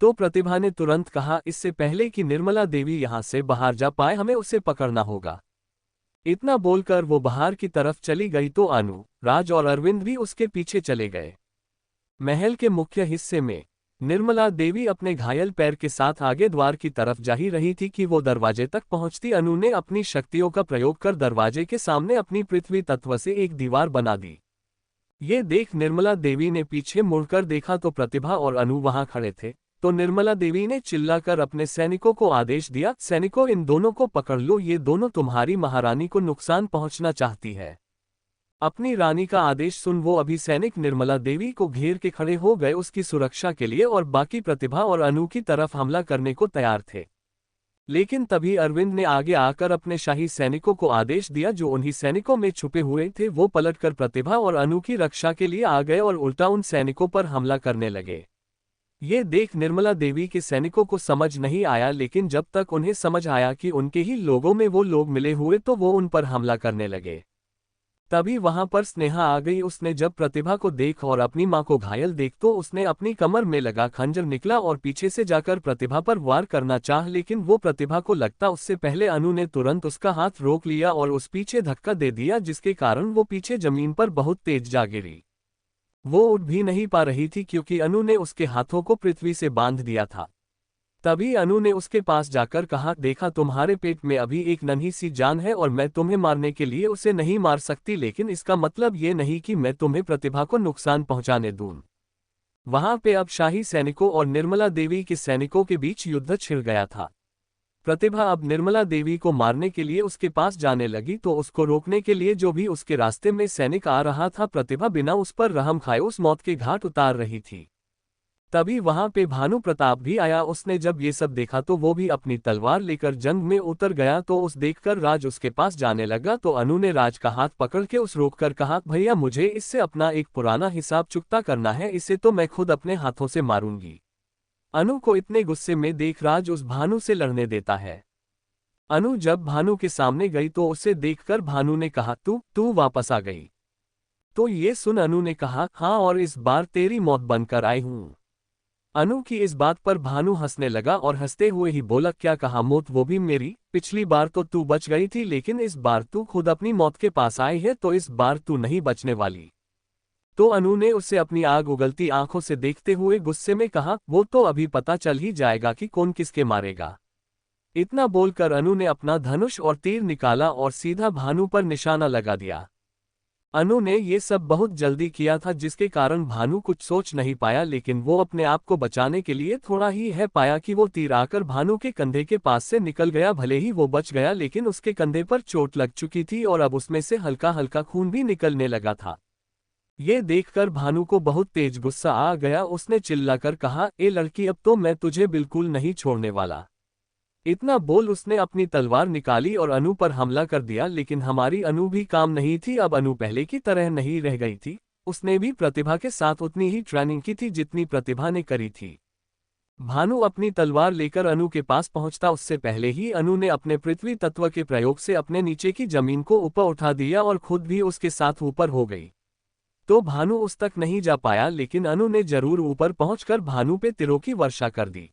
Speaker 1: तो प्रतिभा ने तुरंत कहा, इससे पहले कि निर्मला देवी यहां से बाहर जा पाए हमें उसे पकड़ना होगा। इतना बोलकर वो बाहर की तरफ चली गई तो अनु, राज और अरविंद भी उसके पीछे चले गए। महल के मुख्य हिस्से में निर्मला देवी अपने घायल पैर के साथ आगे द्वार की तरफ जा ही रही थी कि वो दरवाजे तक पहुंचती अनु ने अपनी शक्तियों का प्रयोग कर दरवाजे के सामने अपनी पृथ्वी तत्व से एक दीवार बना दी। ये देख निर्मला देवी ने पीछे मुड़कर देखा तो प्रतिभा और अनु वहां खड़े थे। तो निर्मला देवी ने चिल्लाकर अपने सैनिकों को आदेश दिया, सैनिकों इन दोनों को पकड़ लो, ये दोनों तुम्हारी महारानी को नुकसान पहुंचना चाहती है। अपनी रानी का आदेश सुन वो अभी सैनिक निर्मला देवी को घेर के खड़े हो गए उसकी सुरक्षा के लिए और बाकी प्रतिभा और अनु की तरफ हमला करने को तैयार थे। लेकिन तभी अरविंद ने आगे आकर अपने शाही सैनिकों को आदेश दिया जो उन्हीं सैनिकों में छुपे हुए थे। वो पलटकर प्रतिभा और अनु की रक्षा के लिए आ गए और उल्टा उन सैनिकों पर हमला करने लगे। ये देख निर्मला देवी के सैनिकों को समझ नहीं आया, लेकिन जब तक उन्हें समझ आया कि उनके ही लोगों में वो लोग मिले हुए तो वो उन पर हमला करने लगे। तभी वहां पर स्नेहा आ गई। उसने जब प्रतिभा को देख और अपनी मां को घायल देख तो उसने अपनी कमर में लगा खंजर निकला और पीछे से जाकर प्रतिभा पर वार करना चाह, लेकिन वो प्रतिभा को लगता उससे पहले अनु ने तुरंत उसका हाथ रोक लिया और उस पीछे धक्का दे दिया, जिसके कारण वो पीछे जमीन पर बहुत तेज जा गिरी। वो उठ भी नहीं पा रही थी क्योंकि अनु ने उसके हाथों को पृथ्वी से बांध दिया था। तभी अनु ने उसके पास जाकर कहा, देखा तुम्हारे पेट में अभी एक नन्ही सी जान है और मैं तुम्हें मारने के लिए उसे नहीं मार सकती, लेकिन इसका मतलब ये नहीं कि मैं तुम्हें प्रतिभा को नुकसान पहुंचाने दूं। वहां पे अब शाही सैनिकों और निर्मला देवी के सैनिकों के बीच युद्ध छिड़ गया था। प्रतिभा अब निर्मला देवी को मारने के लिए उसके पास जाने लगी तो उसको रोकने के लिए जो भी उसके रास्ते में सैनिक आ रहा था प्रतिभा बिना उस पर रहम खाए उस मौत के घाट उतार रही थी। तभी वहां पे भानु प्रताप भी आया। उसने जब ये सब देखा तो वो भी अपनी तलवार लेकर जंग में उतर गया। तो उस देखकर राज उसके पास जाने लगा तो अनु ने राज का हाथ पकड़ के उस रोककर कहा, भैया मुझे इससे अपना एक पुराना हिसाब चुकता करना है, इसे तो मैं खुद अपने हाथों से मारूंगी। अनु को इतने गुस्से में देख राज उस भानु से लड़ने देता है। अनु जब भानु के सामने गई तो उसे देखकर भानु ने कहा, तू वापस आ गई। तो ये सुन अनु ने कहा, हाँ और इस बार तेरी मौत बनकर आई हूं। अनु की इस बात पर भानु हंसने लगा और हंसते हुए ही बोला, क्या कहा मौत, वो भी मेरी? पिछली बार तो तू बच गई थी लेकिन इस बार तू खुद अपनी मौत के पास आई है, तो इस बार तू नहीं बचने वाली। तो अनु ने उसे अपनी आग उगलती आंखों से देखते हुए गुस्से में कहा, वो तो अभी पता चल ही जाएगा कि कौन किसके मारेगा। इतना बोलकर अनु ने अपना धनुष और तीर निकाला और सीधा भानु पर निशाना लगा दिया। अनु ने ये सब बहुत जल्दी किया था जिसके कारण भानु कुछ सोच नहीं पाया, लेकिन वो अपने आप को बचाने के लिए थोड़ा ही है पाया कि वो तीर आकर भानु के कंधे के पास से निकल गया। भले ही वो बच गया लेकिन उसके कंधे पर चोट लग चुकी थी और अब उसमें से हल्का हल्का खून भी निकलने लगा था। ये देखकर भानु को बहुत तेज गुस्सा आ गया। उसने चिल्लाकर कहा, ए लड़की, अब तो मैं तुझे बिल्कुल नहीं छोड़ने वाला। इतना बोल उसने अपनी तलवार निकाली और अनु पर हमला कर दिया, लेकिन हमारी अनु भी काम नहीं थी। अब अनु पहले की तरह नहीं रह गई थी। उसने भी प्रतिभा के साथ उतनी ही ट्रेनिंग की थी जितनी प्रतिभा ने करी थी। भानु अपनी तलवार लेकर अनु के पास पहुंचता उससे पहले ही अनु ने अपने पृथ्वी तत्व के प्रयोग से अपने नीचे की जमीन को ऊपर उठा दिया और खुद भी उसके साथ ऊपर हो गई। तो भानु उस तक नहीं जा पाया, लेकिन अनु ने जरूर ऊपर पहुंचकर भानु पे तीरों की वर्षा कर दी।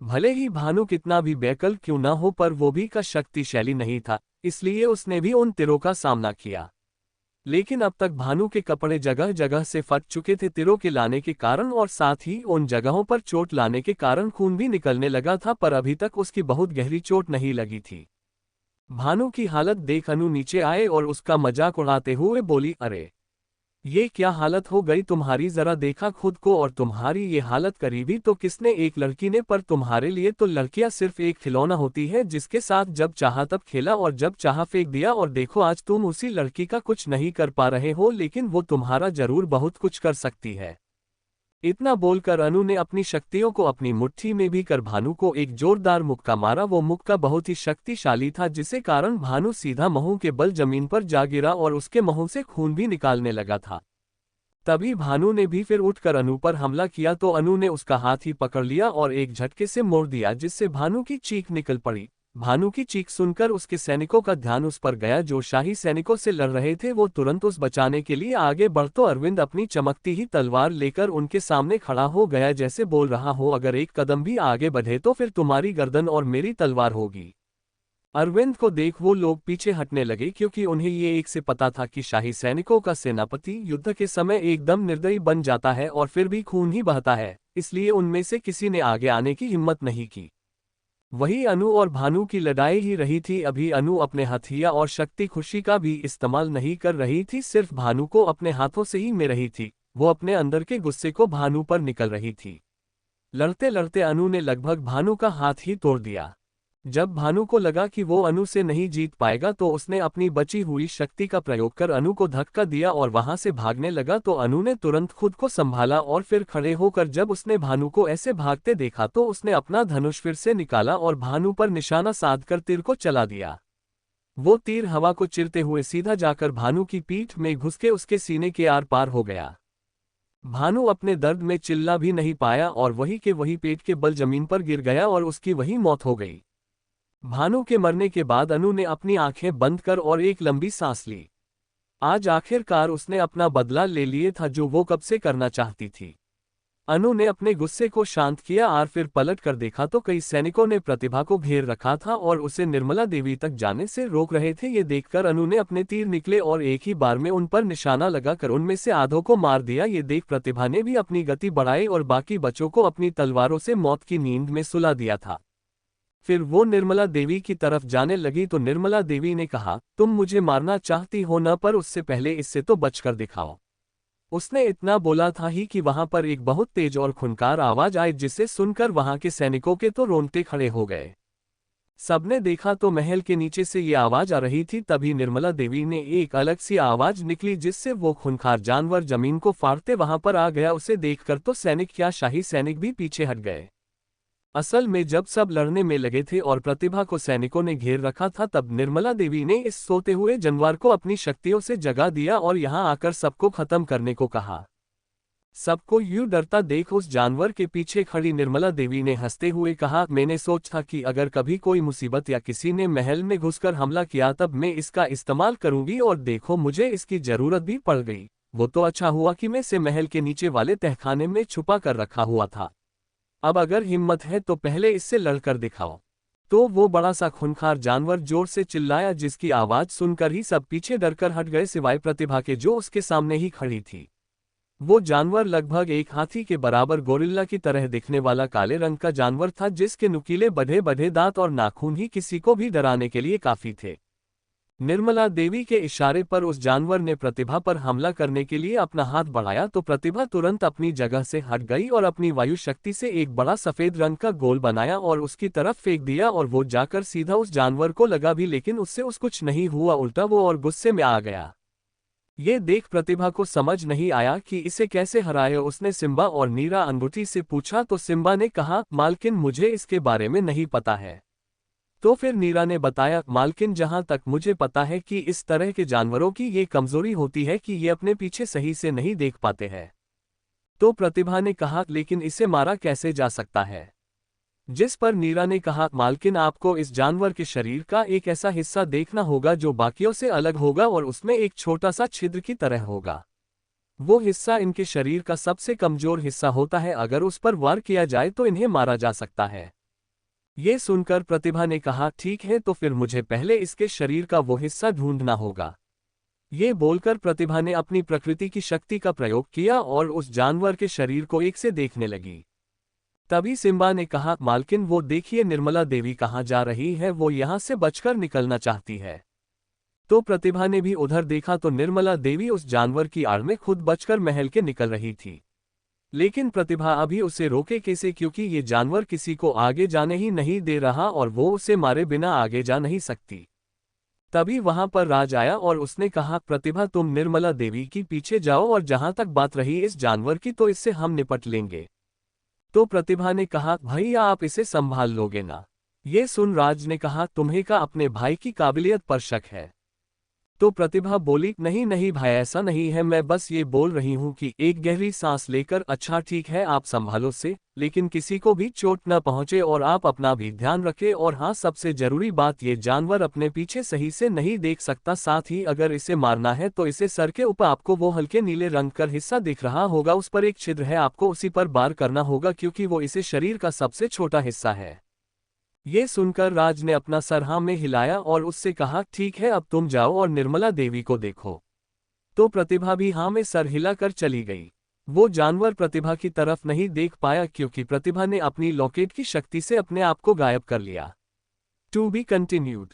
Speaker 1: भले ही भानु कितना भी बैकल क्यों ना हो, पर वो भी का शक्तिशाली नहीं था, इसलिए उसने भी उन तीरों का सामना किया। लेकिन अब तक भानु के कपड़े जगह जगह से फट चुके थे तीरों के लाने के कारण, और साथ ही उन जगहों पर चोट लाने के कारण खून भी निकलने लगा था, पर अभी तक उसकी बहुत गहरी चोट नहीं लगी थी। भानु की हालत देख अनु नीचे आए और उसका मजाक उड़ाते हुए बोली, अरे ये क्या हालत हो गई तुम्हारी, जरा देखा खुद को, और तुम्हारी ये हालत करीबी तो किसने, एक लड़की ने, पर तुम्हारे लिए तो लड़कियां सिर्फ एक खिलौना होती है जिसके साथ जब चाहा तब खेला और जब चाहा फेंक दिया, और देखो आज तुम उसी लड़की का कुछ नहीं कर पा रहे हो, लेकिन वो तुम्हारा जरूर बहुत कुछ कर सकती है। इतना बोलकर अनु ने अपनी शक्तियों को अपनी मुट्ठी में भी कर भानु को एक जोरदार मुक्का मारा। वो मुक्का बहुत ही शक्तिशाली था, जिससे कारण भानु सीधा महू के बल जमीन पर जा गिरा और उसके महू से खून भी निकालने लगा था। तभी भानु ने भी फिर उठकर अनु पर हमला किया तो अनु ने उसका हाथ ही पकड़ लिया और एक झटके से मोड़ दिया, जिससे भानु की चीख निकल पड़ी। भानु की चीख सुनकर उसके सैनिकों का ध्यान उस पर गया जो शाही सैनिकों से लड़ रहे थे। वो तुरंत उस बचाने के लिए आगे बढ़ तो अरविंद अपनी चमकती ही तलवार लेकर उनके सामने खड़ा हो गया, जैसे बोल रहा हो, अगर एक कदम भी आगे बढ़े तो फिर तुम्हारी गर्दन और मेरी तलवार होगी। अरविंद को देख वो लोग पीछे हटने लगे, क्योंकि उन्हें ये एक से पता था कि शाही सैनिकों का सेनापति युद्ध के समय एकदम निर्दयी बन जाता है और फिर भी खून ही बहता है, इसलिए उनमें से किसी ने आगे आने की हिम्मत नहीं की। वही अनु और भानु की लड़ाई ही रही थी। अभी अनु अपने हथियार और शक्ति खुशी का भी इस्तेमाल नहीं कर रही थी, सिर्फ भानु को अपने हाथों से ही में रही थी। वो अपने अंदर के गुस्से को भानु पर निकल रही थी। लड़ते लड़ते अनु ने लगभग भानु का हाथ ही तोड़ दिया। जब भानु को लगा कि वो अनु से नहीं जीत पाएगा तो उसने अपनी बची हुई शक्ति का प्रयोग कर अनु को धक्का दिया और वहां से भागने लगा। तो अनु ने तुरंत खुद को संभाला और फिर खड़े होकर जब उसने भानु को ऐसे भागते देखा तो उसने अपना धनुष फिर से निकाला और भानु पर निशाना साधकर तीर को चला दिया। वो तीर हवा को चिरते हुए सीधा जाकर भानु की पीठ में घुस के उसके सीने के आर पार हो गया। भानु अपने दर्द में चिल्ला भी नहीं पाया और वही के वही पेट के बल जमीन पर गिर गया और उसकी वही मौत हो गई। भानु के मरने के बाद अनु ने अपनी आंखें बंद कर और एक लंबी सांस ली। आज आखिरकार उसने अपना बदला ले लिए था जो वो कब से करना चाहती थी। अनु ने अपने गुस्से को शांत किया और फिर पलट कर देखा तो कई सैनिकों ने प्रतिभा को घेर रखा था और उसे निर्मला देवी तक जाने से रोक रहे थे। ये देखकर अनु ने अपने तीर निकले और एक ही बार में उन पर निशाना लगाकर उनमें से आधों को मार दिया। ये देख प्रतिभा ने भी अपनी गति बढ़ाई और बाकी बच्चों को अपनी तलवारों से मौत की नींद में सुला दिया था। फिर वो निर्मला देवी की तरफ जाने लगी तो निर्मला देवी ने कहा, तुम मुझे मारना चाहती हो न, पर उससे पहले इससे तो बचकर दिखाओ। उसने इतना बोला था ही कि वहां पर एक बहुत तेज और खुनकार आवाज आई, जिसे सुनकर वहां के सैनिकों के तो रोंगटे खड़े हो गए। सबने देखा तो महल के नीचे से ये आवाज आ रही थी। तभी निर्मला देवी ने एक अलग सी आवाज निकली, जिससे वो खूंखार जानवर जमीन को फाड़ते वहां पर आ गया। उसे देखकर तो सैनिक क्या शाही सैनिक भी पीछे हट गए। असल में जब सब लड़ने में लगे थे और प्रतिभा को सैनिकों ने घेर रखा था, तब निर्मला देवी ने इस सोते हुए जानवर को अपनी शक्तियों से जगा दिया और यहां आकर सबको खत्म करने को कहा। सबको यूं डरता देख उस जानवर के पीछे खड़ी निर्मला देवी ने हंसते हुए कहा, मैंने सोचा कि अगर कभी कोई मुसीबत या किसी ने महल में घुसकर हमला किया तब मैं इसका इस्तेमाल करूंगी, और देखो मुझे इसकी जरूरत भी पड़ गई। वो तो अच्छा हुआ कि मैं इसे महल के नीचे वाले तहखाने में छुपा कर रखा हुआ था। अब अगर हिम्मत है तो पहले इससे लड़कर दिखाओ। तो वो बड़ा सा खूंखार जानवर जोर से चिल्लाया, जिसकी आवाज सुनकर ही सब पीछे डरकर हट गए, सिवाय प्रतिभा के जो उसके सामने ही खड़ी थी। वो जानवर लगभग एक हाथी के बराबर गोरिल्ला की तरह दिखने वाला काले रंग का जानवर था, जिसके नुकीले बढ़े बढ़े दांत और नाखून ही किसी को भी डराने के लिए काफी थे। निर्मला देवी के इशारे पर उस जानवर ने प्रतिभा पर हमला करने के लिए अपना हाथ बढ़ाया तो प्रतिभा तुरंत अपनी जगह से हट गई और अपनी वायु शक्ति से एक बड़ा सफेद रंग का गोल बनाया और उसकी तरफ फेंक दिया, और वो जाकर सीधा उस जानवर को लगा भी, लेकिन उससे कुछ नहीं हुआ, उल्टा वो और गुस्से में आ गया। ये देख प्रतिभा को समझ नहीं आया कि इसे कैसे हराए। उसने सिम्बा और नीरा अंगूठी से पूछा तो सिम्बा ने कहा, मालकिन मुझे इसके बारे में नहीं पता है। तो फिर नीरा ने बताया, मालकिन जहां तक मुझे पता है कि इस तरह के जानवरों की ये कमजोरी होती है कि ये अपने पीछे सही से नहीं देख पाते हैं। तो प्रतिभा ने कहा, लेकिन इसे मारा कैसे जा सकता है? जिस पर नीरा ने कहा, मालकिन आपको इस जानवर के शरीर का एक ऐसा हिस्सा देखना होगा जो बाकियों से अलग होगा और उसमें एक छोटा सा छिद्र की तरह होगा। वो हिस्सा इनके शरीर का सबसे कमजोर हिस्सा होता है, अगर उस पर वार किया जाए तो इन्हें मारा जा सकता है। ये सुनकर प्रतिभा ने कहा, ठीक है, तो फिर मुझे पहले इसके शरीर का वो हिस्सा ढूंढना होगा। ये बोलकर प्रतिभा ने अपनी प्रकृति की शक्ति का प्रयोग किया और उस जानवर के शरीर को एक से देखने लगी। तभी सिम्बा ने कहा, मालकिन वो देखिए निर्मला देवी कहाँ जा रही है, वो यहाँ से बचकर निकलना चाहती है। तो प्रतिभा ने भी उधर देखा तो निर्मला देवी उस जानवर की आड़ में खुद बचकर महल के निकल रही थी। लेकिन प्रतिभा अभी उसे रोके कैसे, क्योंकि ये जानवर किसी को आगे जाने ही नहीं दे रहा और वो उसे मारे बिना आगे जा नहीं सकती। तभी वहां पर राज आया और उसने कहा, प्रतिभा तुम निर्मला देवी की पीछे जाओ और जहां तक बात रही इस जानवर की तो इससे हम निपट लेंगे। तो प्रतिभा ने कहा, भैया आप इसे संभाल लोगे ना। ये सुन राज ने कहा, तुम्हें का अपने भाई की काबिलियत पर शक है। तो प्रतिभा बोली, नहीं नहीं भाई ऐसा नहीं है, मैं बस ये बोल रही हूँ कि एक गहरी सांस लेकर, अच्छा ठीक है आप संभालो से, लेकिन किसी को भी चोट न पहुंचे और आप अपना भी ध्यान रखें। और हाँ सबसे जरूरी बात, ये जानवर अपने पीछे सही से नहीं देख सकता, साथ ही अगर इसे मारना है तो इसे सर के ऊपर आपको वो हल्के नीले रंग का हिस्सा दिख रहा होगा, उस पर एक छिद्र है, आपको उसी पर वार करना होगा क्योंकि वो इसे शरीर का सबसे छोटा हिस्सा है। ये सुनकर राज ने अपना सर हाँ में हिलाया और उससे कहा, ठीक है अब तुम जाओ और निर्मला देवी को देखो। तो प्रतिभा भी हाँ में सर हिलाकर चली गई। वो जानवर प्रतिभा की तरफ नहीं देख पाया क्योंकि प्रतिभा ने अपनी लॉकेट की शक्ति से अपने आप को गायब कर लिया। To be continued.